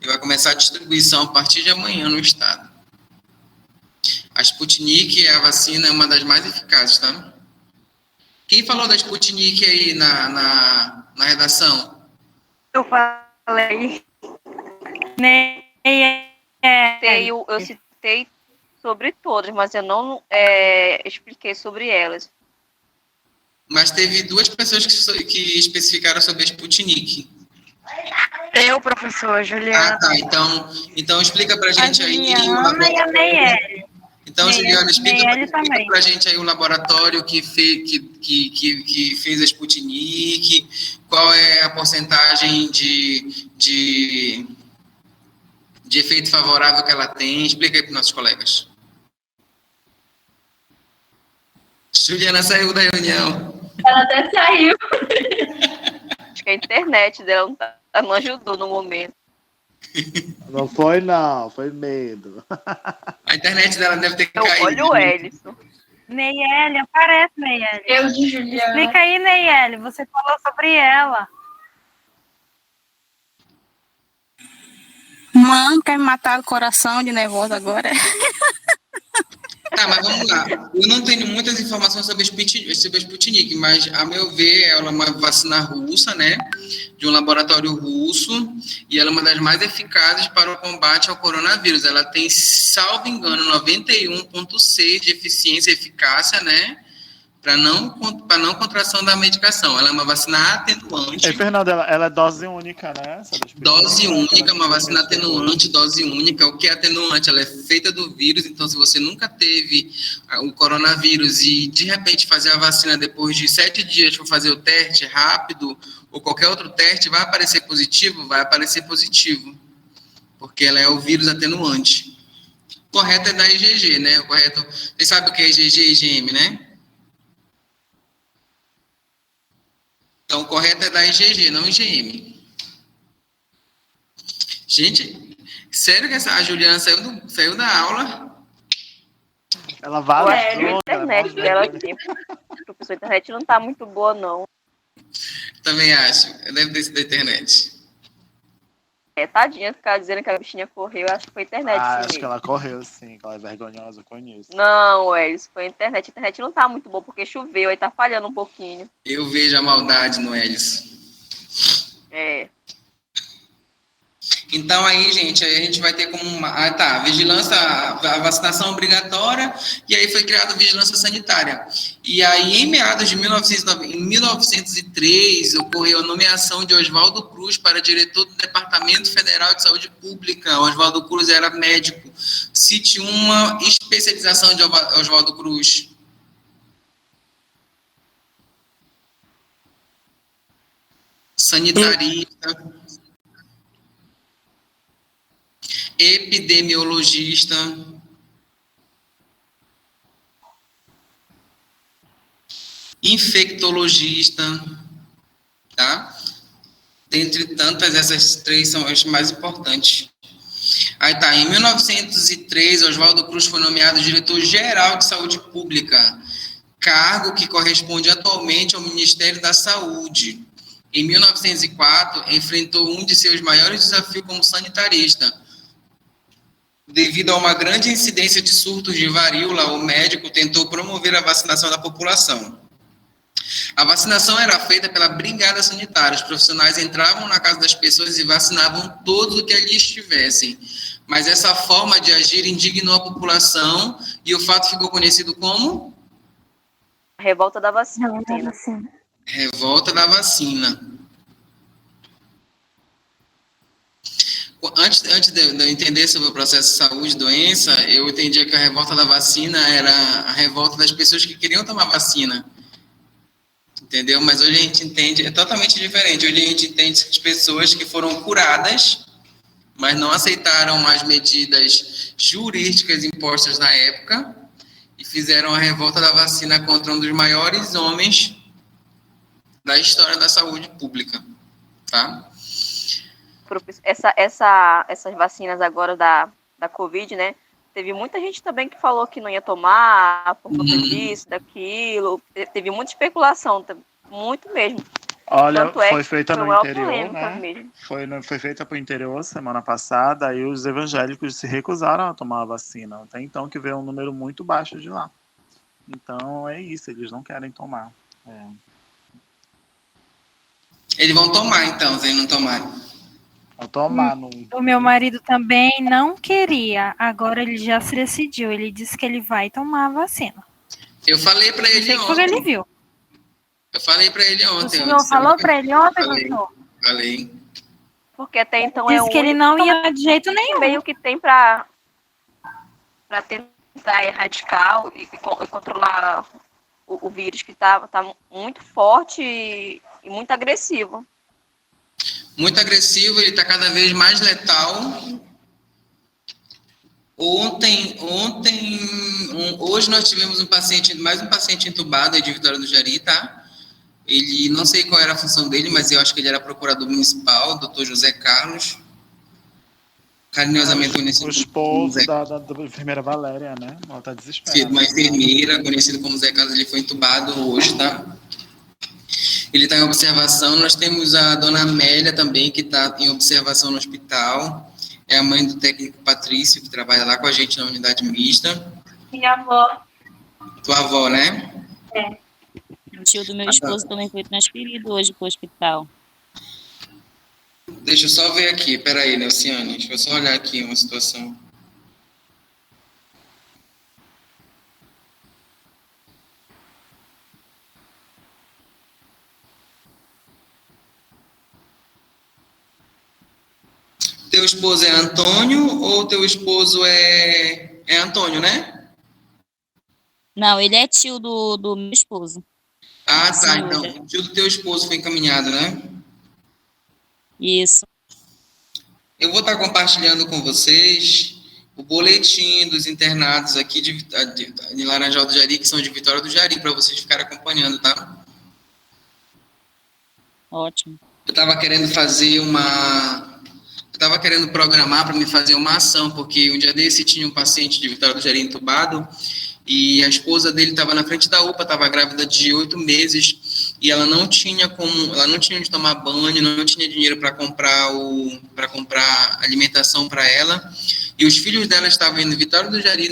e vai começar a distribuição a partir de amanhã no estado. A Sputnik é a vacina, é uma das mais eficazes, tá? Quem falou da Sputnik aí na redação? Eu falei. Eu citei sobre todas, mas eu não expliquei sobre elas. Mas teve duas pessoas que especificaram sobre a Sputnik. Eu, professor Juliana. Ah, tá. Então explica pra gente aí. Juliana e a Neyeli. Então, Juliana, explica pra gente aí o laboratório que fez a Sputnik, qual é a porcentagem de efeito favorável que ela tem. Explica aí para os nossos colegas. Juliana saiu da reunião. Ela até saiu. Acho que a internet dela não ajudou no momento. Não foi, não. Foi medo. A internet dela deve ter caído. Olha o Ellison. Neyeli, aparece, Neyeli. Eu de Juliana. Explica aí, Neyeli. Você falou sobre ela. Mano, quer me matar o coração de nervosa agora. Tá, mas vamos lá. Eu não tenho muitas informações sobre a Sputnik, mas, a meu ver, ela é uma vacina russa, né? De um laboratório russo, e ela é uma das mais eficazes para o combate ao coronavírus. Ela tem, salvo engano, 91,6 de eficiência e eficácia, né? Para não contração da medicação. Ela é uma vacina atenuante. Fernanda, ela é dose única, né? Dose única, uma vacina atenuante, dose única. O que é atenuante? Ela é feita do vírus, então se você nunca teve o coronavírus e de repente fazer a vacina depois de 7 dias for fazer o teste rápido ou qualquer outro teste, vai aparecer positivo? Vai aparecer positivo, porque ela é o vírus atenuante. O correto é da IgG, né? O correto, vocês sabem o que é IgG e IgM, né? Então, o correto é da IgG, não IgM. Gente, sério que a Juliana saiu da aula? Ela vai. A internet dela aqui. Professor, a internet não tá muito boa, não. Também acho. Deve ter sido da internet. Tadinha, ficar dizendo que a bichinha correu, acho que foi a internet. Acho que ela correu, sim, que ela é vergonhosa, eu conheço. Não, isso foi a internet. A internet não tá muito boa, porque choveu, aí tá falhando um pouquinho. Eu vejo a maldade no Elis. Então, aí, gente, aí a gente vai ter como vigilância, a vacinação obrigatória, e aí foi criada a vigilância sanitária. E aí, em meados de 1903, ocorreu a nomeação de Oswaldo Cruz para diretor do Departamento Federal de Saúde Pública. Oswaldo Cruz era médico. Cite uma especialização de Oswaldo Cruz. Sanitarista, epidemiologista, infectologista, tá? Dentre tantas, essas três são as mais importantes. Aí tá, em 1903, Oswaldo Cruz foi nomeado diretor-geral de saúde pública, cargo que corresponde atualmente ao Ministério da Saúde. Em 1904, enfrentou um de seus maiores desafios como sanitarista. Devido a uma grande incidência de surtos de varíola, o médico tentou promover a vacinação da população. A vacinação era feita pela brigada sanitária. Os profissionais entravam na casa das pessoas e vacinavam todos o que ali estivessem. Mas essa forma de agir indignou a população e o fato ficou conhecido como? Revolta da vacina. Revolta da vacina. Antes de eu entender sobre o processo de saúde e doença, eu entendia que a revolta da vacina era a revolta das pessoas que queriam tomar vacina. Entendeu? Mas hoje a gente entende, é totalmente diferente. Hoje a gente entende as pessoas que foram curadas, mas não aceitaram as medidas jurídicas impostas na época e fizeram a revolta da vacina contra um dos maiores homens da história da saúde pública, tá? Essas vacinas agora da Covid, né? Teve muita gente também que falou que não ia tomar por conta disso, daquilo. Teve muita especulação, muito mesmo. Olha, foi feita no interior, né? Mesmo. Foi feita para o interior semana passada, e os evangélicos se recusaram a tomar a vacina. Até então que veio um número muito baixo de lá. Então é isso, eles não querem tomar. Eles vão tomar, então, se eles não tomarem. Vão tomar. O meu marido também não queria, agora ele já se decidiu. Ele disse que ele vai tomar a vacina. Eu falei para ele ontem. Porque ele viu. Eu falei para ele ontem. O senhor falou para ele ontem, doutor? Falei. Porque até então disse que ele não ia de jeito nenhum. Meio que tem para tentar erradicar e controlar o vírus que tá muito forte e muito agressivo. Muito agressivo, ele está cada vez mais letal. Hoje nós tivemos mais um paciente entubado aí de Vitória do Jari, tá? Ele, não sei qual era a função dele, mas eu acho que ele era procurador municipal, Dr. José Carlos. Carinhosamente conhecido o esposo da enfermeira Valéria, né? Ela está desesperada. Uma enfermeira, conhecida como Zé Carlos, ele foi entubado hoje, tá? Ele está em observação. Nós temos a dona Amélia também, que está em observação no hospital. É a mãe do técnico Patrício, que trabalha lá com a gente na unidade mista. Minha avó. Tua avó, né? É. O tio do meu esposo também foi transferido hoje para o hospital. Deixa eu só ver aqui. Peraí, Nelciane. Deixa eu só olhar aqui uma situação. Teu esposo é Antônio ou teu esposo é Antônio, né? Não, ele é tio do meu esposo. Ah, tá. Então, o tio do teu esposo foi encaminhado, né? Isso. Eu vou estar compartilhando com vocês o boletim dos internados aqui de Laranjal do Jari, que são de Vitória do Jari, para vocês ficarem acompanhando, tá? Ótimo. Eu estava querendo programar para me fazer uma ação, porque um dia desse tinha um paciente de Vitória do Jari entubado e a esposa dele estava na frente da UPA, estava grávida de 8 meses e ela não tinha onde tomar banho, não tinha dinheiro para comprar alimentação para ela, e os filhos dela estavam indo em Vitória do Jari,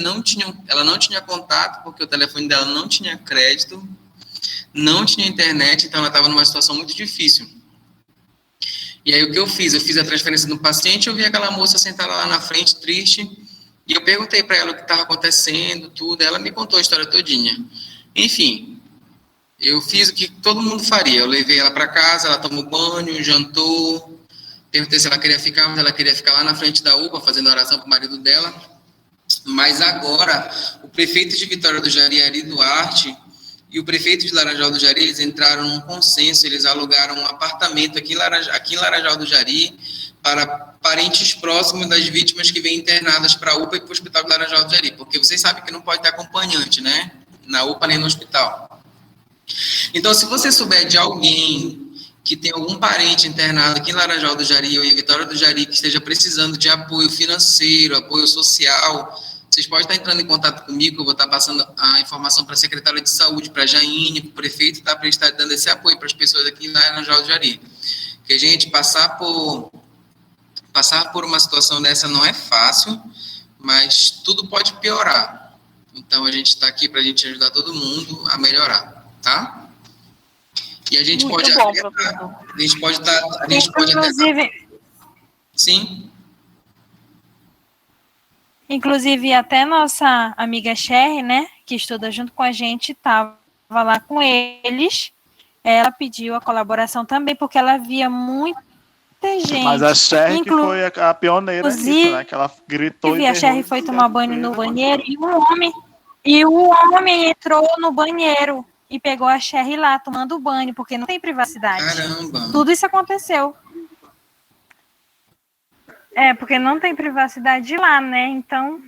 ela não tinha contato porque o telefone dela não tinha crédito, não tinha internet, então ela estava numa situação muito difícil. E aí o que eu fiz? Eu fiz a transferência do paciente, eu vi aquela moça sentada lá na frente, triste, e eu perguntei para ela o que estava acontecendo, tudo, ela me contou a história todinha. Enfim, eu fiz o que todo mundo faria, eu levei ela para casa, ela tomou banho, jantou, perguntei se ela queria ficar, mas ela queria ficar lá na frente da UPA, fazendo oração para o marido dela. Mas agora, o prefeito de Vitória do Jari, Ari Duarte, e o prefeito de Laranjal do Jari, eles entraram num consenso, eles alugaram um apartamento aqui em Laranjal do Jari para parentes próximos das vítimas que vêm internadas para a UPA e para o Hospital de Laranjal do Jari, porque vocês sabem que não pode ter acompanhante, né? Na UPA nem no hospital. Então, se você souber de alguém que tem algum parente internado aqui em Laranjal do Jari ou em Vitória do Jari que esteja precisando de apoio financeiro, apoio social, vocês podem estar entrando em contato comigo, eu vou estar passando a informação para a secretária de saúde, para a Jaine, para o prefeito, para estar dando esse apoio para as pessoas aqui em Laranjal do Jari. Porque, gente, passar por uma situação dessa não é fácil, mas tudo pode piorar. Então, a gente está aqui para a gente ajudar todo mundo a melhorar, tá? E a gente Muito pode... bom, a gente pode Inclusive, Sim. inclusive, até nossa amiga Sherry, né, que estuda junto com a gente, estava lá com eles. Ela pediu a colaboração também, porque ela via muita gente. Mas a Sherry que foi a pioneira nisso, né? Que ela gritou e a Sherry foi tomar banho no banheiro e o homem entrou no banheiro e pegou a Sherry lá tomando banho, porque não tem privacidade. Caramba! Tudo isso aconteceu. Porque não tem privacidade lá, né? Então...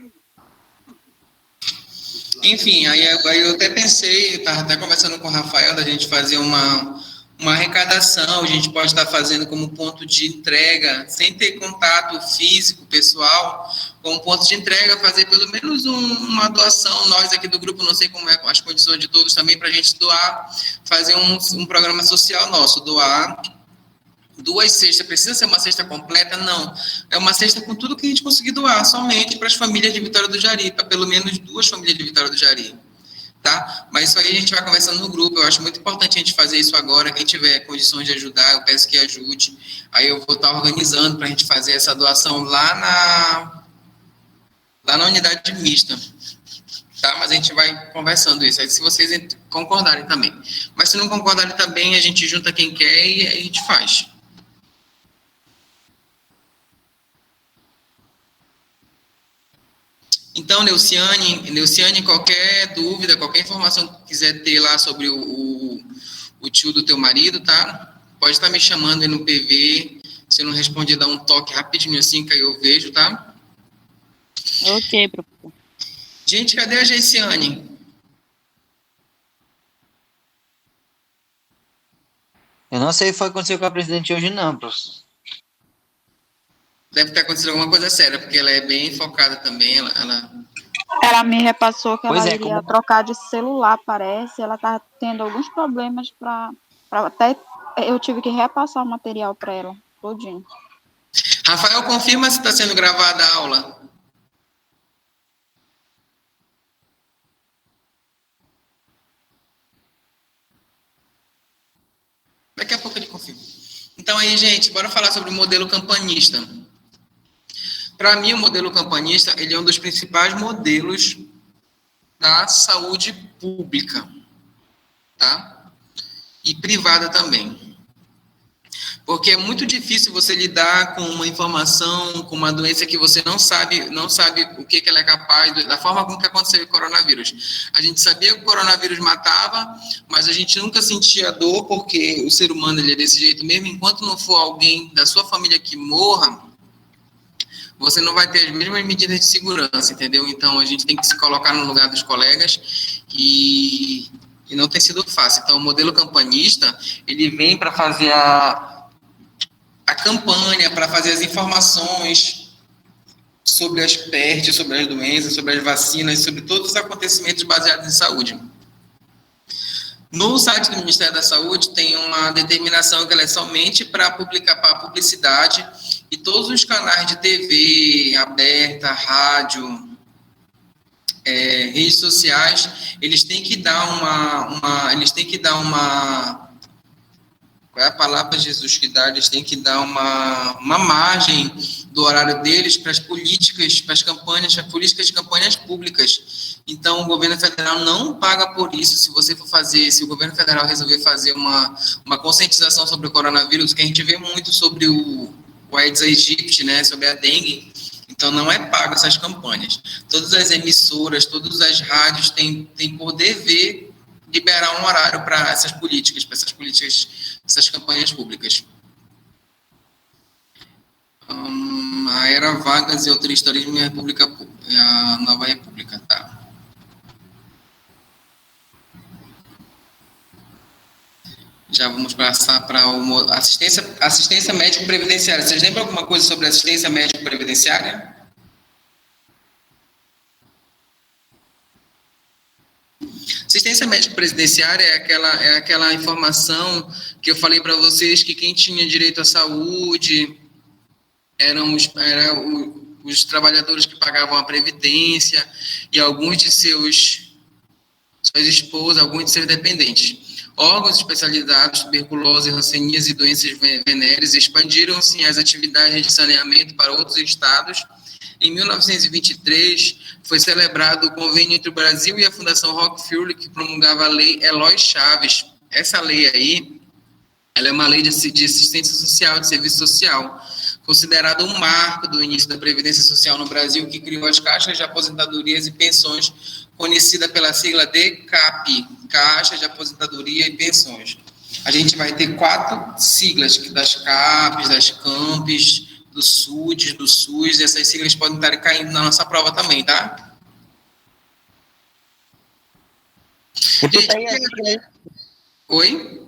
Enfim, aí eu até pensei, eu estava até conversando com o Rafael, da gente fazer uma arrecadação, a gente pode estar fazendo como ponto de entrega, sem ter contato físico, pessoal, como ponto de entrega, fazer pelo menos uma doação, nós aqui do grupo, não sei como é as condições de todos também, para a gente doar, fazer um programa social nosso, doar 2 cestas, precisa ser uma cesta completa? Não, é uma cesta com tudo que a gente conseguir doar, somente para as famílias de Vitória do Jari, para pelo menos 2 famílias de Vitória do Jari. Tá? Mas isso aí a gente vai conversando no grupo, eu acho muito importante a gente fazer isso agora, quem tiver condições de ajudar, eu peço que ajude, aí eu vou estar organizando para a gente fazer essa doação lá na unidade mista, tá? Mas a gente vai conversando isso, aí se vocês concordarem também, mas se não concordarem também, a gente junta quem quer e a gente faz. Então, Neuciane, qualquer dúvida, qualquer informação que quiser ter lá sobre o tio do teu marido, tá? Pode estar me chamando aí no PV. Se eu não responder, dá um toque rapidinho assim, que aí eu vejo, tá? Ok, professor. Gente, cadê a Geiciane? Eu não sei o que foi acontecer com a presidente hoje, não, professor. Deve ter acontecido alguma coisa séria, porque ela é bem focada também, Ela me repassou que Pois ela é, iria como- trocar de celular, parece. Ela tá tendo alguns problemas para até eu tive que repassar o material para ela, todinho. Rafael, confirma se está sendo gravada a aula. Daqui a pouco ele confirma. Então aí, gente, bora falar sobre o modelo campanista. Para mim, o modelo campanista, ele é um dos principais modelos da saúde pública, tá? E privada também. Porque é muito difícil você lidar com uma informação, com uma doença que você não sabe o que ela é capaz, da forma como que aconteceu o coronavírus. A gente sabia que o coronavírus matava, mas a gente nunca sentia dor, porque o ser humano ele é desse jeito mesmo. Enquanto não for alguém da sua família que morra, você não vai ter as mesmas medidas de segurança, entendeu? Então, a gente tem que se colocar no lugar dos colegas e não tem sido fácil. Então, o modelo campanista, ele vem para fazer a campanha, para fazer as informações sobre as pestes, sobre as doenças, sobre as vacinas, sobre todos os acontecimentos baseados em saúde. No site do Ministério da Saúde tem uma determinação que ela é somente para publicar para a publicidade e todos os canais de TV aberta, rádio, redes sociais, eles têm que dar Qual é a palavra, Jesus, que dá? Eles têm que dar uma margem do horário deles para as políticas, para as campanhas, para políticas de campanhas públicas. Então, o governo federal não paga por isso. Se o governo federal resolver fazer uma conscientização sobre o coronavírus, que a gente vê muito sobre o Aedes aegypti, né, sobre a dengue, então não é pago essas campanhas. Todas as emissoras, todas as rádios têm por dever liberar um horário para essas políticas, essas campanhas públicas. A Era Vargas e Autoritarismo e a Nova República, tá. Já vamos passar para assistência médico-previdenciária. Vocês lembram alguma coisa sobre assistência médico-previdenciária? Assistência médico-previdenciária é aquela informação que eu falei para vocês que quem tinha direito à saúde eram os trabalhadores que pagavam a previdência e alguns de suas esposas, alguns de seus dependentes. Órgãos especializados, tuberculose, hanseníase e doenças venéreas expandiram-se as atividades de saneamento para outros estados. Em 1923, foi celebrado o convênio entre o Brasil e a Fundação Rockefeller, que promulgava a Lei Eloy Chaves. Essa lei aí, ela é uma lei de assistência social, de serviço social, considerada um marco do início da Previdência Social no Brasil, que criou as caixas de aposentadorias e pensões, conhecida pela sigla de CAP, Caixa de Aposentadoria e Pensões. A gente vai ter 4 siglas, das CAPs, das CAMPs, do SUD, do SUS, e essas siglas podem estar caindo na nossa prova também, tá? Repita aí as siglas. Oi?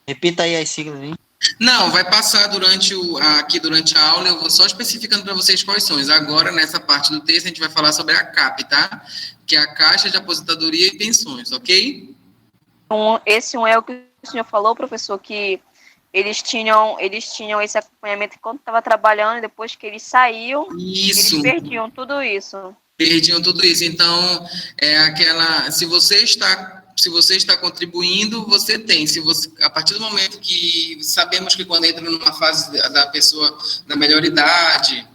Repita aí as siglas, hein? Não, vai passar durante a aula, eu vou só especificando para vocês quais são. Agora, nessa parte do texto, a gente vai falar sobre a CAP, tá? Que é a Caixa de Aposentadoria e Pensões, ok? Esse é o que o senhor falou, professor, que eles tinham esse acompanhamento enquanto estava trabalhando, e depois que eles saíam, Isso. Eles perdiam tudo isso. Perdiam tudo isso. Então, se você está contribuindo, você tem. A partir do momento que sabemos que quando entra numa fase da pessoa da melhor idade,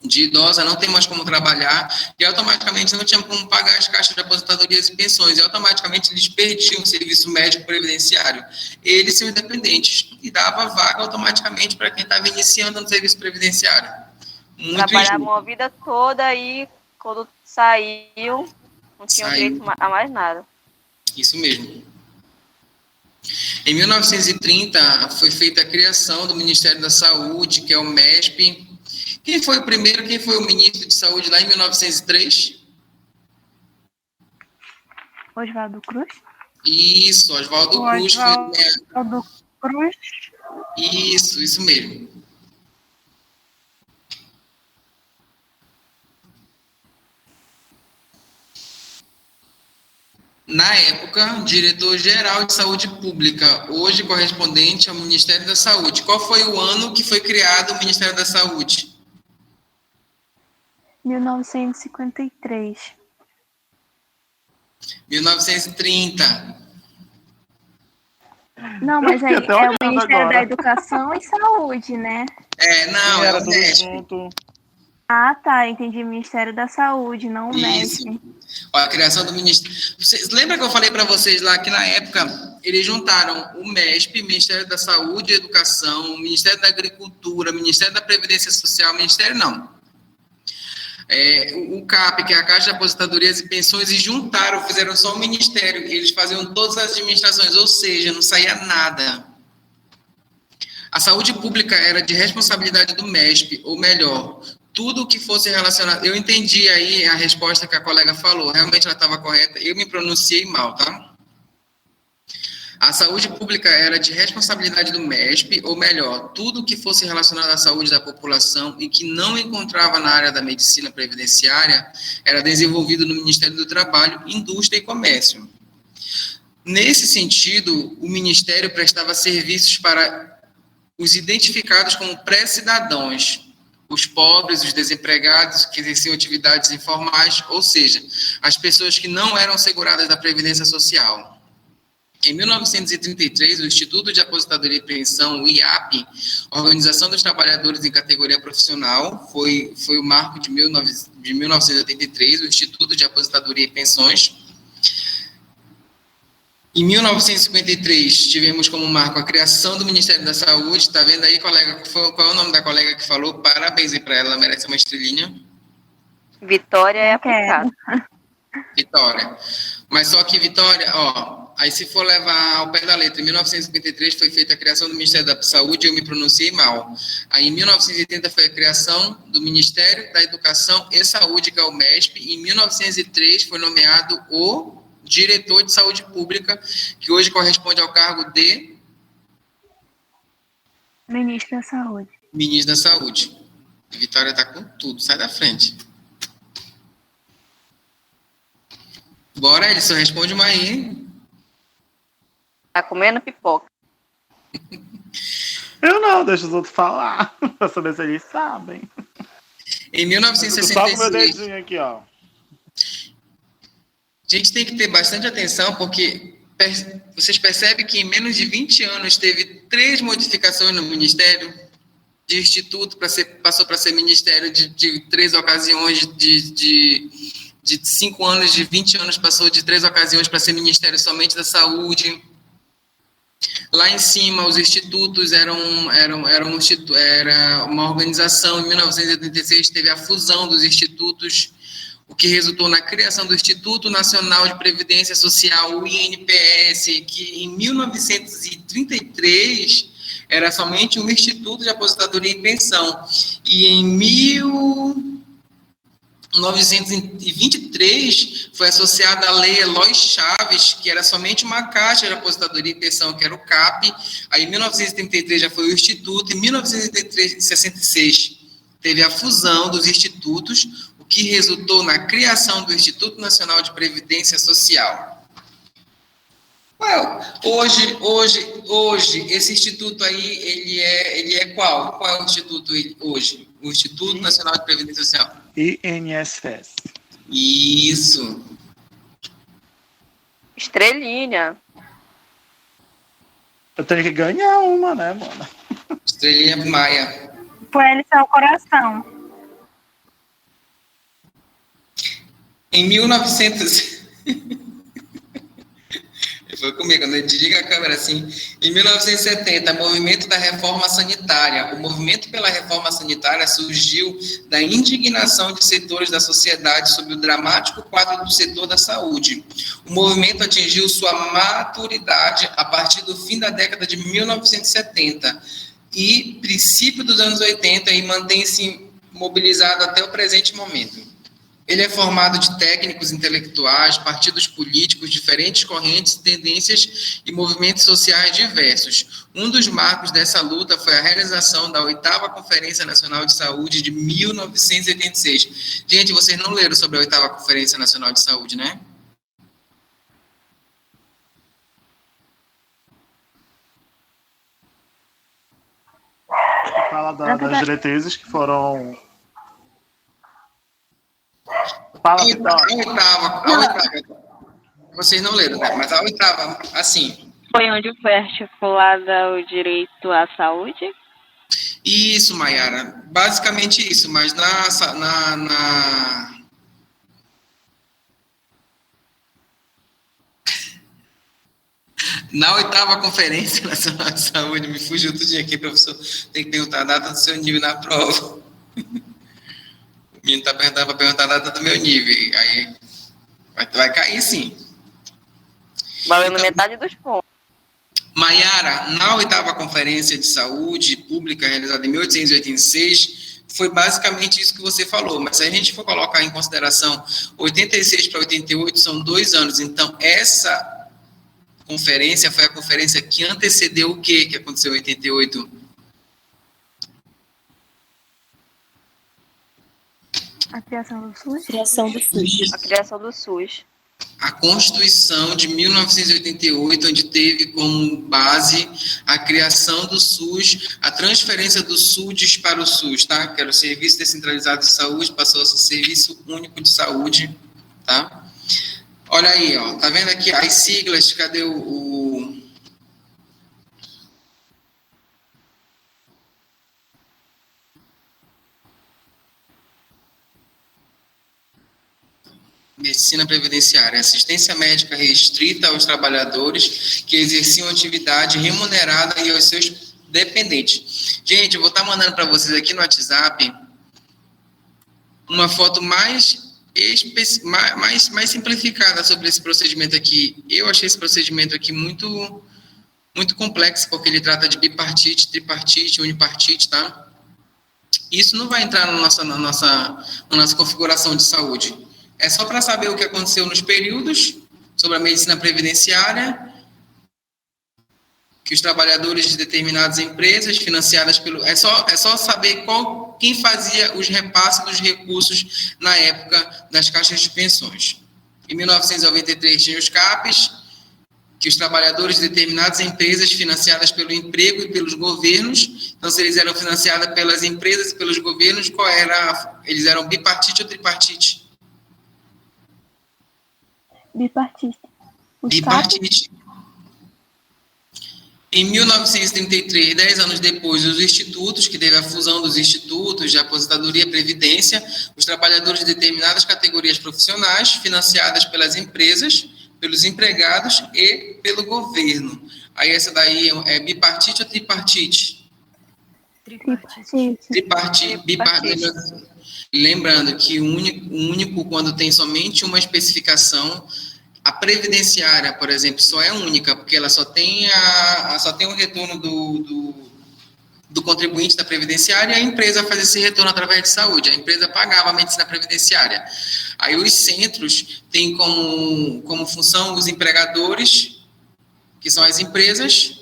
de idosa, não tem mais como trabalhar, e automaticamente não tinha como pagar as caixas de aposentadorias e pensões, e automaticamente eles perdiam o serviço médico previdenciário. Eles são independentes, e dava vaga automaticamente para quem estava iniciando no serviço previdenciário. Trabalhavam a vida toda e quando saiu, não tinham direito a mais nada. Isso mesmo. Em 1930, foi feita a criação do Ministério da Saúde, que é o MESP. Quem foi o primeiro? Quem foi o ministro de Saúde lá em 1903? Oswaldo Cruz? Isso, Oswaldo Cruz. Oswaldo Cruz. Isso mesmo. Na época, diretor-geral de Saúde Pública, hoje correspondente ao Ministério da Saúde. Qual foi o ano que foi criado o Ministério da Saúde? 1953. 1930. Não, mas aí é o Ministério da Educação e Saúde, né? Não, era o tudo MESP. junto. Ah, tá, entendi. Ministério da Saúde, não o MESP. A criação do Ministério... Vocês lembram que eu falei para vocês lá que, na época, eles juntaram o MESP, Ministério da Saúde e Educação, o Ministério da Agricultura, o Ministério da Previdência Social, Ministério não. O CAP, que é a Caixa de Aposentadorias e Pensões, e juntaram, fizeram só o Ministério. Eles faziam todas as administrações, ou seja, não saía nada. A saúde pública era de responsabilidade do MESP, ou melhor, tudo que fosse relacionado... Eu entendi aí a resposta que a colega falou, realmente ela estava correta, eu me pronunciei mal, tá? A saúde pública era de responsabilidade do MESP, ou melhor, tudo que fosse relacionado à saúde da população e que não encontrava na área da medicina previdenciária era desenvolvido no Ministério do Trabalho, Indústria e Comércio. Nesse sentido, o Ministério prestava serviços para os identificados como pré-cidadãos, os pobres, os desempregados que exerciam atividades informais, ou seja, as pessoas que não eram seguradas da Previdência Social. Em 1933, o Instituto de Aposentadoria e Pensão, o IAP, Organização dos Trabalhadores em Categoria Profissional, foi o marco de 1983, o Instituto de Aposentadoria e Pensões. Em 1953, tivemos como marco a criação do Ministério da Saúde. Está vendo aí, colega? Qual é o nome da colega que falou? Parabéns aí para ela, merece uma estrelinha. Vitória é aplicada. Vitória. Mas só que, Vitória, ó, aí se for levar ao pé da letra, em 1953 foi feita a criação do Ministério da Saúde, eu me pronunciei mal. Aí em 1980 foi a criação do Ministério da Educação e Saúde, que é o MESP, e em 1903 foi nomeado o diretor de saúde pública, que hoje corresponde ao cargo de Ministro da Saúde. Ministro da Saúde. Vitória está com tudo, sai da frente. Bora, Edson, responde uma aí. Tá comendo pipoca. Eu não, deixa os outros falar, pra saber se eles sabem. Em 1966... Só com meu dedinho aqui, ó. A gente tem que ter bastante atenção, porque vocês percebem que em menos de 20 anos teve 3 modificações no Ministério de Instituto, passou para ser Ministério de 3 ocasiões, de 5 anos, de 20 anos, passou de 3 ocasiões para ser Ministério somente da Saúde. Lá em cima, os institutos era uma organização. Em 1986 teve a fusão dos institutos, o que resultou na criação do Instituto Nacional de Previdência Social, o INPS, que em 1933 era somente um Instituto de Aposentadoria e Pensão. E em 1923 foi associada à Lei Eloy Chaves, que era somente uma Caixa de Aposentadoria e Pensão, que era o CAP. Aí em 1933 já foi o Instituto. Em 1966 teve a fusão dos institutos, o que resultou na criação do Instituto Nacional de Previdência Social. Hoje, esse instituto aí, ele é qual? Qual é o instituto hoje? O Instituto Nacional de Previdência Social. INSS. Isso. Estrelinha. Eu tenho que ganhar uma, né, mano? Estrelinha pro Maia. Ele é o coração. Em 1900... Foi comigo, né? Desliga a câmera assim. Em 1970, movimento da reforma sanitária. O movimento pela reforma sanitária surgiu da indignação de setores da sociedade sobre o dramático quadro do setor da saúde. O movimento atingiu sua maturidade a partir do fim da década de 1970 e princípio dos anos 80 e mantém-se mobilizado até o presente momento. Ele é formado de técnicos intelectuais, partidos políticos, diferentes correntes, tendências e movimentos sociais diversos. Um dos marcos dessa luta foi a realização da 8ª Conferência Nacional de Saúde de 1986. Gente, vocês não leram sobre a 8ª Conferência Nacional de Saúde, né? Fala das diretrizes que foram... Fala, a oitava, vocês não leram, né? Mas a 8ª, assim... Foi onde foi articulada o direito à saúde? Isso, Mayara. Basicamente isso, mas na 8ª Conferência Nacional de Saúde, me fugiu tudinho aqui, professor. Tem que perguntar a data do seu nível na prova. O menino está perguntando para perguntar a data do meu nível. Aí vai cair, sim. Valendo metade dos pontos. Mayara, na 8ª Conferência de Saúde Pública, realizada em 1886, foi basicamente isso que você falou, mas se a gente for colocar em consideração 86 para 88, são 2 anos. Então, essa conferência foi a conferência que antecedeu o quê que aconteceu em 88? A criação do SUS? A criação do SUS. A Constituição de 1988, onde teve como base a criação do SUS, a transferência do SUDES para o SUS, tá? Que era o Serviço Descentralizado de Saúde, passou a ser Serviço Único de Saúde, tá? Olha aí, ó, tá vendo aqui as siglas, cadê o medicina previdenciária, assistência médica restrita aos trabalhadores que exerciam atividade remunerada e aos seus dependentes. Gente, eu vou estar mandando para vocês aqui no WhatsApp uma foto mais simplificada sobre esse procedimento aqui. Eu achei esse procedimento aqui muito complexo, porque ele trata de bipartite, tripartite, unipartite, tá? Isso não vai entrar na nossa configuração de saúde. É só para saber o que aconteceu nos períodos sobre a medicina previdenciária, que os trabalhadores de determinadas empresas financiadas pelo... É só saber quem fazia os repasses dos recursos na época das caixas de pensões. Em 1993 tinha os CAPES, que os trabalhadores de determinadas empresas financiadas pelo emprego e pelos governos, então se eles eram financiados pelas empresas e pelos governos, eles eram bipartite ou tripartite? Bipartite. Bipartite. Em 1933, 10 anos depois, os institutos, que teve a fusão dos institutos de aposentadoria e previdência, os trabalhadores de determinadas categorias profissionais, financiadas pelas empresas, pelos empregados e pelo governo. Aí essa daí é bipartite ou tripartite? Bipartite. Lembrando que o único quando tem somente uma especificação. A previdenciária, por exemplo, só é única, porque ela só tem o retorno do contribuinte da previdenciária e a empresa faz esse retorno através de saúde. A empresa pagava a medicina previdenciária. Aí os centros têm como função os empregadores, que são as empresas,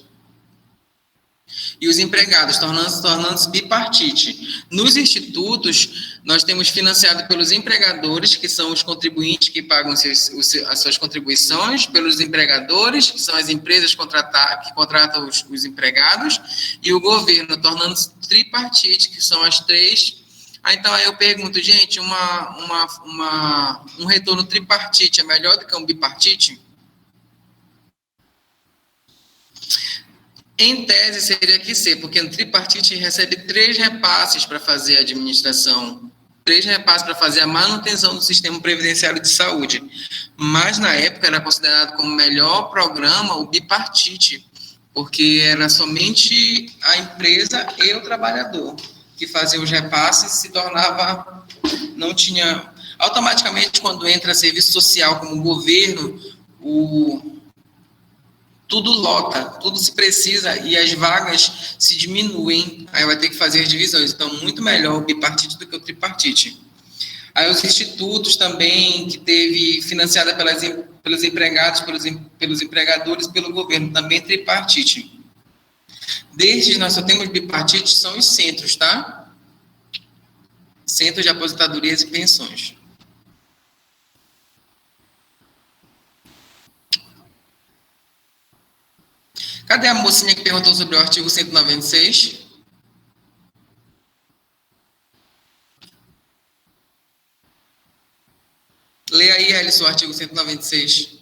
e os empregados, tornando-se bipartite. Nos institutos, nós temos financiado pelos empregadores, que são os contribuintes que pagam as suas contribuições, pelos empregadores, que são as empresas que contratam os empregados, e o governo, tornando-se tripartite, que são as três. Então, aí eu pergunto, gente, um retorno tripartite é melhor do que um bipartite? Em tese, seria que ser, porque no tripartite recebe 3 repasses para fazer a administração, 3 repasses para fazer a manutenção do sistema previdenciário de saúde. Mas, na época, era considerado como melhor programa o bipartite, porque era somente a empresa e o trabalhador que faziam os repasses, se tornava... Não tinha... Automaticamente, quando entra serviço social como governo, tudo lota, tudo se precisa e as vagas se diminuem, aí vai ter que fazer as divisões. Então, muito melhor o bipartite do que o tripartite. Aí os institutos também, que teve financiada pelos empregados, pelos empregadores, pelo governo, também tripartite. Desde nós só temos bipartite, são os centros, tá? Centros de aposentadorias e pensões. Cadê a mocinha que perguntou sobre o artigo 196? Lê aí, Elison, o artigo 196.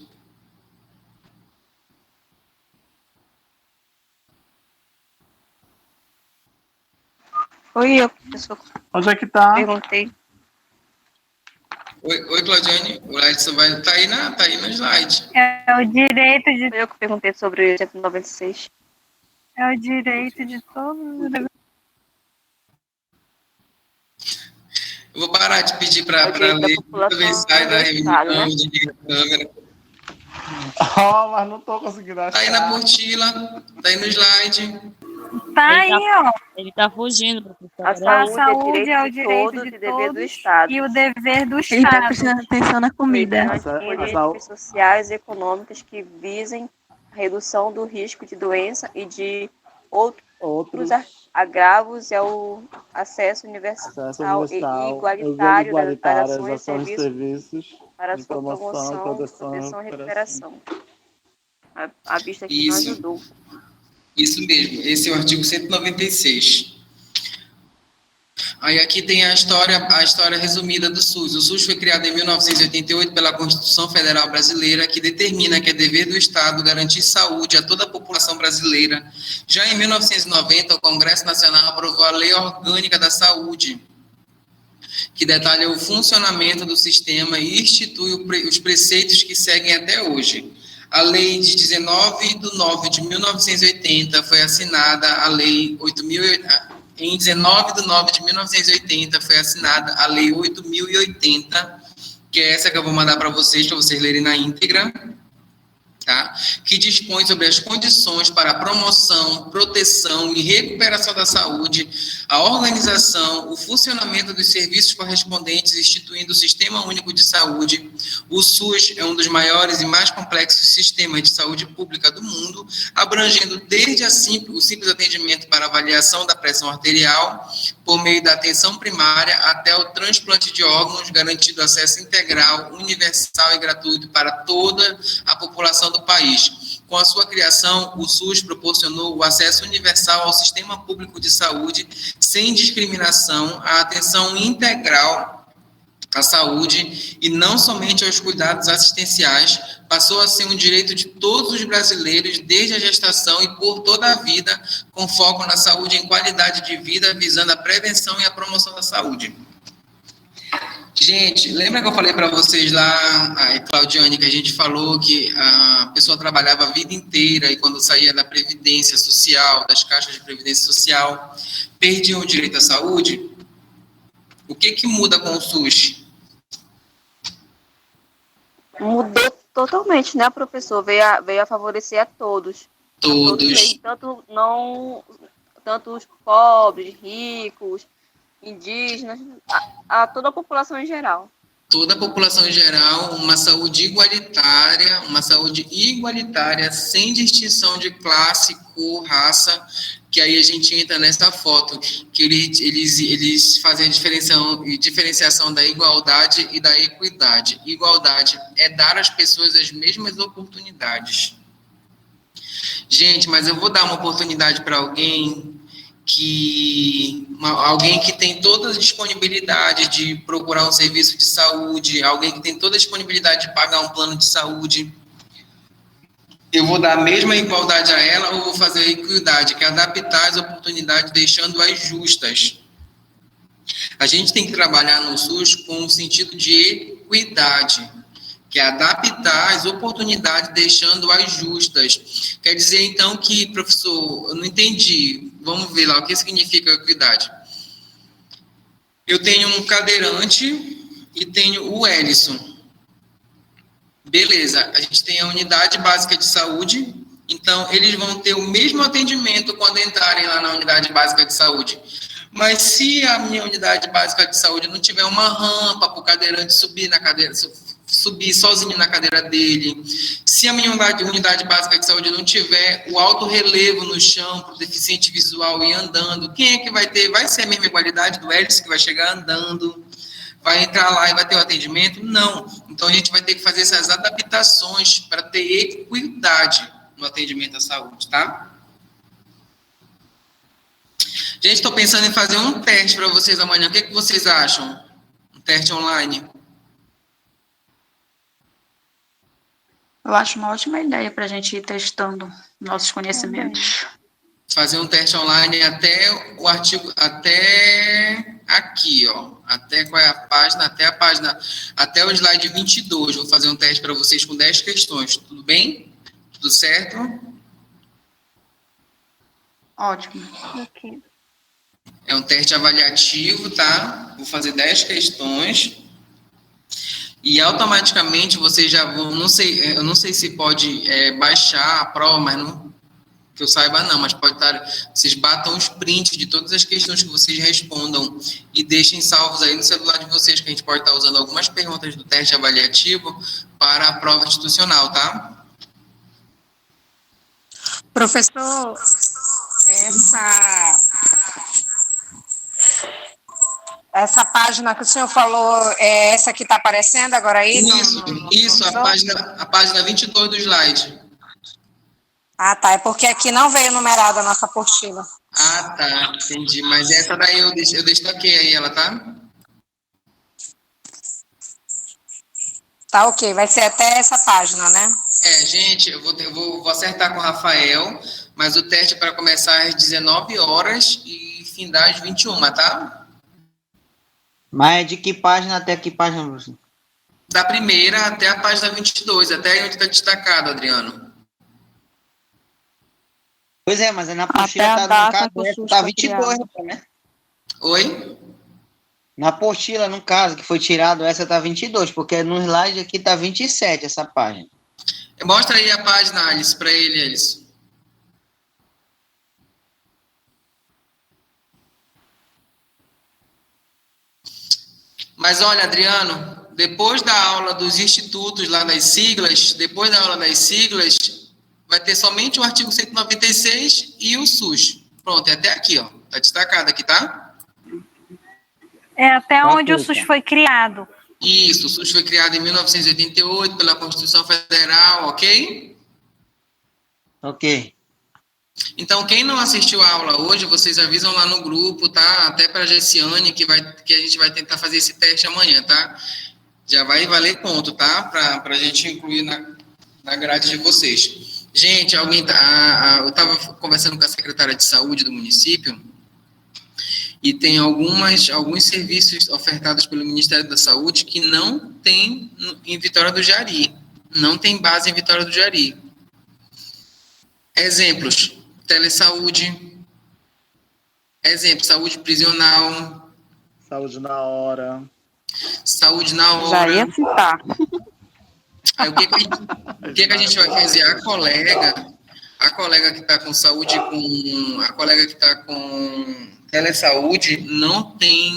Oi, eu, professor. Onde é que tá? Perguntei. Oi, Claudiane. O Edson tá aí no slide. É o direito de... Eu que perguntei sobre o 196. É o direito de todos. Eu vou parar de pedir para ler. Toda vez sai da reunião, de câmera. Mas não tô conseguindo achar. Tá aí na apostila, tá aí no slide. Tá aí, ó. Ele tá fugindo, professor. A saúde é o direito de dever do Estado. E o dever do Ele tá Estado. prestando atenção na comida. Políticas sociais e econômicas que visem a redução do risco de doença e de outros agravos e ao acesso universal e igualitário das ações e serviços para sua promoção, proteção e recuperação. A vista aqui não ajudou. Isso mesmo, esse é o artigo 196. Aí aqui tem a história resumida do SUS. O SUS foi criado em 1988 pela Constituição Federal Brasileira, que determina que é dever do Estado garantir saúde a toda a população brasileira. Já em 1990, o Congresso Nacional aprovou a Lei Orgânica da Saúde. que detalha o funcionamento do sistema e institui os preceitos que seguem até hoje. A lei de 19 de 9 de 1980 foi assinada a lei 8.000. Em 19 de 9 de 1980 foi assinada a lei 8.080, que é essa que eu vou mandar para vocês lerem na íntegra, tá? Que dispõe sobre as condições para a promoção, proteção e recuperação da saúde, a organização, o funcionamento dos serviços correspondentes, instituindo o Sistema Único de Saúde. O SUS é um dos maiores e mais complexos sistemas de saúde pública do mundo, abrangendo desde o simples atendimento para avaliação da pressão arterial, por meio da atenção primária, até o transplante de órgãos, garantindo acesso integral, universal e gratuito para toda a população do país. Com a sua criação, o SUS proporcionou o acesso universal ao sistema público de saúde, sem discriminação, a atenção integral à saúde e não somente aos cuidados assistenciais, passou a ser um direito de todos os brasileiros desde a gestação e por toda a vida, com foco na saúde em qualidade de vida, visando a prevenção e a promoção da saúde. Gente, lembra que eu falei para vocês lá, Claudiane, que a gente falou que a pessoa trabalhava a vida inteira e quando saía da Previdência Social, das caixas de Previdência Social, perdiam o direito à saúde? O que muda com o SUS? Mudou totalmente, né, professor? Veio a favorecer a todos. Todos. Tanto os pobres, ricos, indígenas, a toda a população em geral. Toda a população em geral, uma saúde igualitária, sem distinção de classe, cor, raça, que aí a gente entra nessa foto, que eles fazem a diferenciação da igualdade e da equidade. Igualdade é dar às pessoas as mesmas oportunidades. Gente, mas eu vou dar uma oportunidade para alguém que tem toda a disponibilidade de procurar um serviço de saúde, alguém que tem toda a disponibilidade de pagar um plano de saúde. Eu vou dar a mesma igualdade a ela ou vou fazer a equidade, que é adaptar as oportunidades, deixando-as justas. A gente tem que trabalhar no SUS com o sentido de equidade, que é adaptar as oportunidades, deixando-as justas. Quer dizer, então, que, professor, eu não entendi. Vamos ver lá o que significa equidade. Eu tenho um cadeirante e tenho o Ellison. Beleza, a gente tem a unidade básica de saúde, então eles vão ter o mesmo atendimento quando entrarem lá na unidade básica de saúde. Mas se a minha unidade básica de saúde não tiver uma rampa para o cadeirante subir sozinho na cadeira dele, se a minha unidade básica de saúde não tiver o alto relevo no chão para o deficiente visual ir andando, quem é que vai ter? Vai ser a mesma igualdade do Ellison, que vai chegar andando, vai entrar lá e vai ter o atendimento? Não. Então, a gente vai ter que fazer essas adaptações para ter equidade no atendimento à saúde, tá? Gente, estou pensando em fazer um teste para vocês amanhã. O que vocês acham? Um teste online? Eu acho uma ótima ideia para a gente ir testando nossos conhecimentos. Fazer um teste online até o artigo, até aqui, ó. Até qual é a página? Até o slide 22. Vou fazer um teste para vocês com 10 questões. Tudo bem? Tudo certo? Ótimo. Ok. É um teste avaliativo, tá? Vou fazer 10 questões. E automaticamente vocês já vão, eu não sei se pode baixar a prova, mas não, que eu saiba não, mas pode estar, vocês batam os prints de todas as questões que vocês respondam e deixem salvos aí no celular de vocês, que a gente pode estar usando algumas perguntas do teste avaliativo para a prova institucional, tá? Professor, essa página que o senhor falou, é essa que está aparecendo agora aí? Isso, a página 22 do slide. Ah, tá, é porque aqui não veio numerada a nossa apostila. Ah, tá, entendi, mas essa daí eu destaquei aí ela, tá? Tá, ok, vai ser até essa página, né? Gente, eu vou acertar com o Rafael, mas o teste é para começar às 19 horas e findar às 21, tá? Mas é de que página até que página, professor? Da primeira até a página 22, até aí onde está destacado, Adriano. Pois é, mas na apostila Até a tá, no data caso, que o SUS tá foi 22, criado. né? Oi? Na apostila, no caso, que foi tirado, essa tá 22, porque no slide aqui tá 27, essa página. Mostra aí a página, Alice, para ele, Alice. Mas olha, Adriano, depois da aula dos institutos lá das siglas, depois da aula das siglas, vai ter somente o artigo 196 e o SUS. Pronto, é até aqui, ó. Tá destacado aqui, tá? É até onde o SUS foi criado. Isso, o SUS foi criado em 1988 pela Constituição Federal, ok? Ok. Então, quem não assistiu a aula hoje, vocês avisam lá no grupo, tá? Até para a Gessiane, que a gente vai tentar fazer esse teste amanhã, tá? Já vai valer ponto, tá? Para a gente incluir na grade de vocês. Gente, eu estava conversando com a secretária de saúde do município e tem alguns serviços ofertados pelo Ministério da Saúde que não tem em Vitória do Jari. Não tem base em Vitória do Jari. Exemplos. Telesaúde. Exemplo, saúde prisional. Saúde na hora. Saúde na hora. Já ia citar. Aí, o que a gente vai fazer? A colega que está com saúde, a colega que está com telesaúde, não tem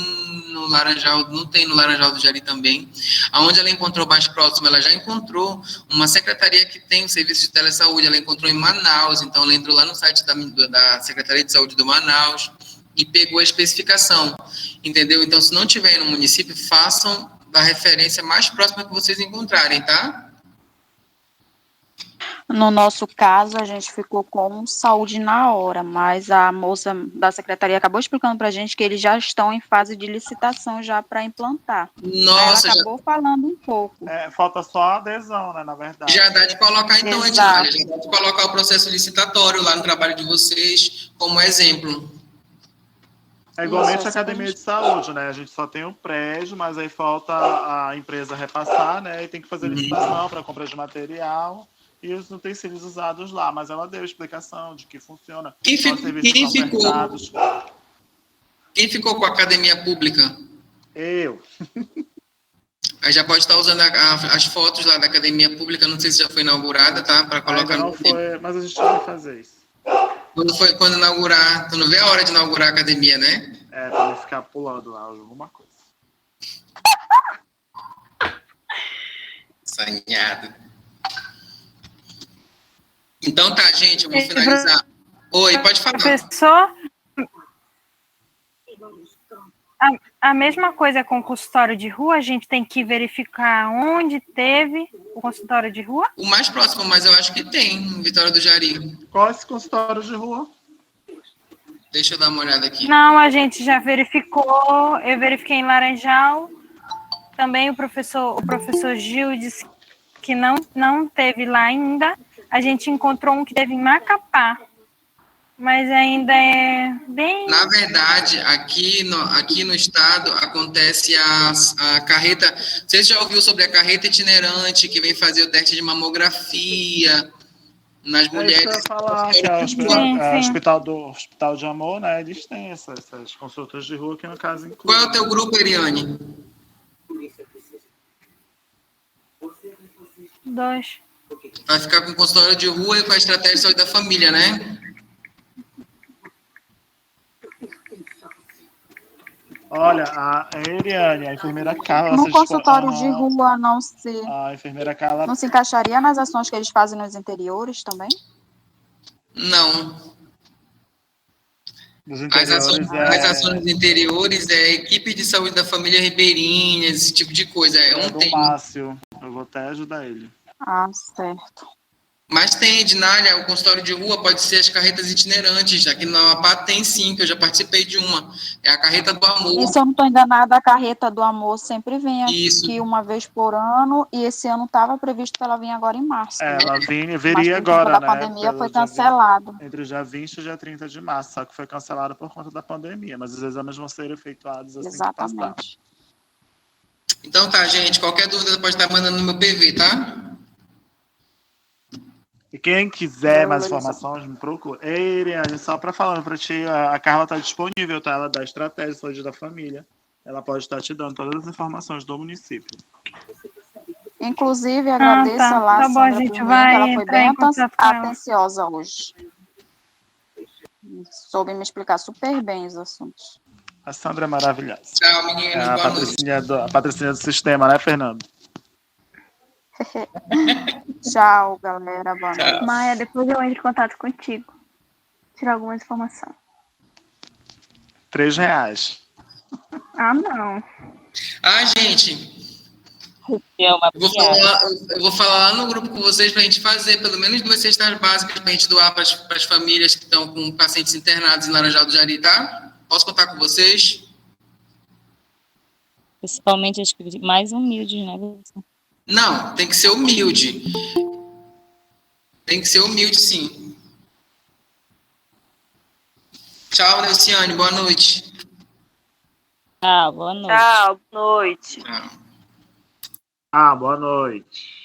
no Laranjal do Jari também. Aonde ela encontrou mais próximo, ela já encontrou uma secretaria que tem o serviço de telesaúde, ela encontrou em Manaus, então ela entrou lá no site da Secretaria de Saúde do Manaus e pegou a especificação, entendeu? Então, se não tiver no município, façam da referência mais próxima que vocês encontrarem, tá? No nosso caso, a gente ficou com saúde na hora, mas a moça da secretaria acabou explicando para a gente que eles já estão em fase de licitação já para implantar. Nossa, ela acabou falando um pouco. Falta só a adesão, né, na verdade. Já dá de colocar, então, Edmália, já dá de colocar o processo licitatório lá no trabalho de vocês como exemplo. É igualmente a academia de saúde, né? A gente só tem um prédio, mas aí falta a empresa repassar, né? E tem que fazer licitação para compra de material e os utensílios usados lá. Mas ela deu explicação de que funciona. Quem ficou com a academia pública? Eu. Aí já pode estar usando as fotos lá da academia pública, não sei se já foi inaugurada, tá? Para colocar não foi, mas a gente vai fazer isso. Quando inaugurar, tu não vê a hora de inaugurar a academia, né? É, pra não ficar pulando lá alguma coisa. Sanhado. Então tá, gente, eu vou finalizar. Oi, pode falar. Professor, a mesma coisa com o consultório de rua, a gente tem que verificar onde teve o consultório de rua? O mais próximo, mas eu acho que tem, em Vitória do Jari. Qual é esse consultório de rua? Deixa eu dar uma olhada aqui. Não, a gente já verificou, eu verifiquei em Laranjal, também o professor Gil disse que não teve lá ainda, a gente encontrou um que teve em Macapá, mas ainda é bem... Na verdade, aqui no estado acontece a carreta... Você já ouviu sobre a carreta itinerante que vem fazer o teste de mamografia nas mulheres? Isso que eu ia falar, que é o Hospital de Amor, né? Eles têm essas consultas de rua que no caso inclui. Qual é o teu grupo, Eliane? 2. Vai ficar com consultório de rua e com a estratégia de saúde da família, né? Olha, a Eliane, a enfermeira Carla... No consultório de rua não se... A enfermeira Carla... Não se encaixaria nas ações que eles fazem nos interiores também? Não. As ações interiores é equipe de saúde da família ribeirinha, esse tipo de coisa. Márcio, eu vou até ajudar ele. Ah, certo. Mas tem, Ednália, o consultório de rua pode ser as carretas itinerantes. Aqui no Amapá tem sim, que eu já participei de uma. É a carreta do amor. E se eu não estou enganada, a carreta do amor sempre vem Isso. aqui uma vez por ano, e esse ano estava previsto para ela vir agora em março. Ela viria agora, né? A pandemia foi cancelado. Entre o dia 20 e o dia 30 de março, só que foi cancelado por conta da pandemia, mas os exames vão ser efetuados assim que passar. Então tá, gente. Qualquer dúvida pode estar mandando no meu PV, tá? E quem quiser mais informações, me procura. Ei, Iriane, só para falar para ti, a Carla está disponível, tá? Ela dá estratégia, saúde da família. Ela pode estar te dando todas as informações do município. Inclusive, agradeço tá. lá Tá a bom, Sandra a gente Pimentel, vai ela foi entrar bem em contato com ela. atenciosa hoje. Soube me explicar super bem os assuntos. A Sandra é maravilhosa. Tchau, meninos. É a patrocínio do sistema, né, Fernando? Tchau, galera. Boa noite. Maia, depois eu entro em contato contigo. Tirar alguma informação. R$3. Ah, não. Ah, gente, É uma eu vou falar lá no grupo com vocês para a gente fazer pelo menos 2 cestas básicas para a gente doar para as famílias que estão com pacientes internados em Laranjal do Jari, tá? Posso contar com vocês? Principalmente as mais humildes, né? Não, tem que ser humilde. Tem que ser humilde, sim. Tchau, Nelciane. Boa noite. Ah, boa noite. Tchau, boa noite. Tchau. Boa noite.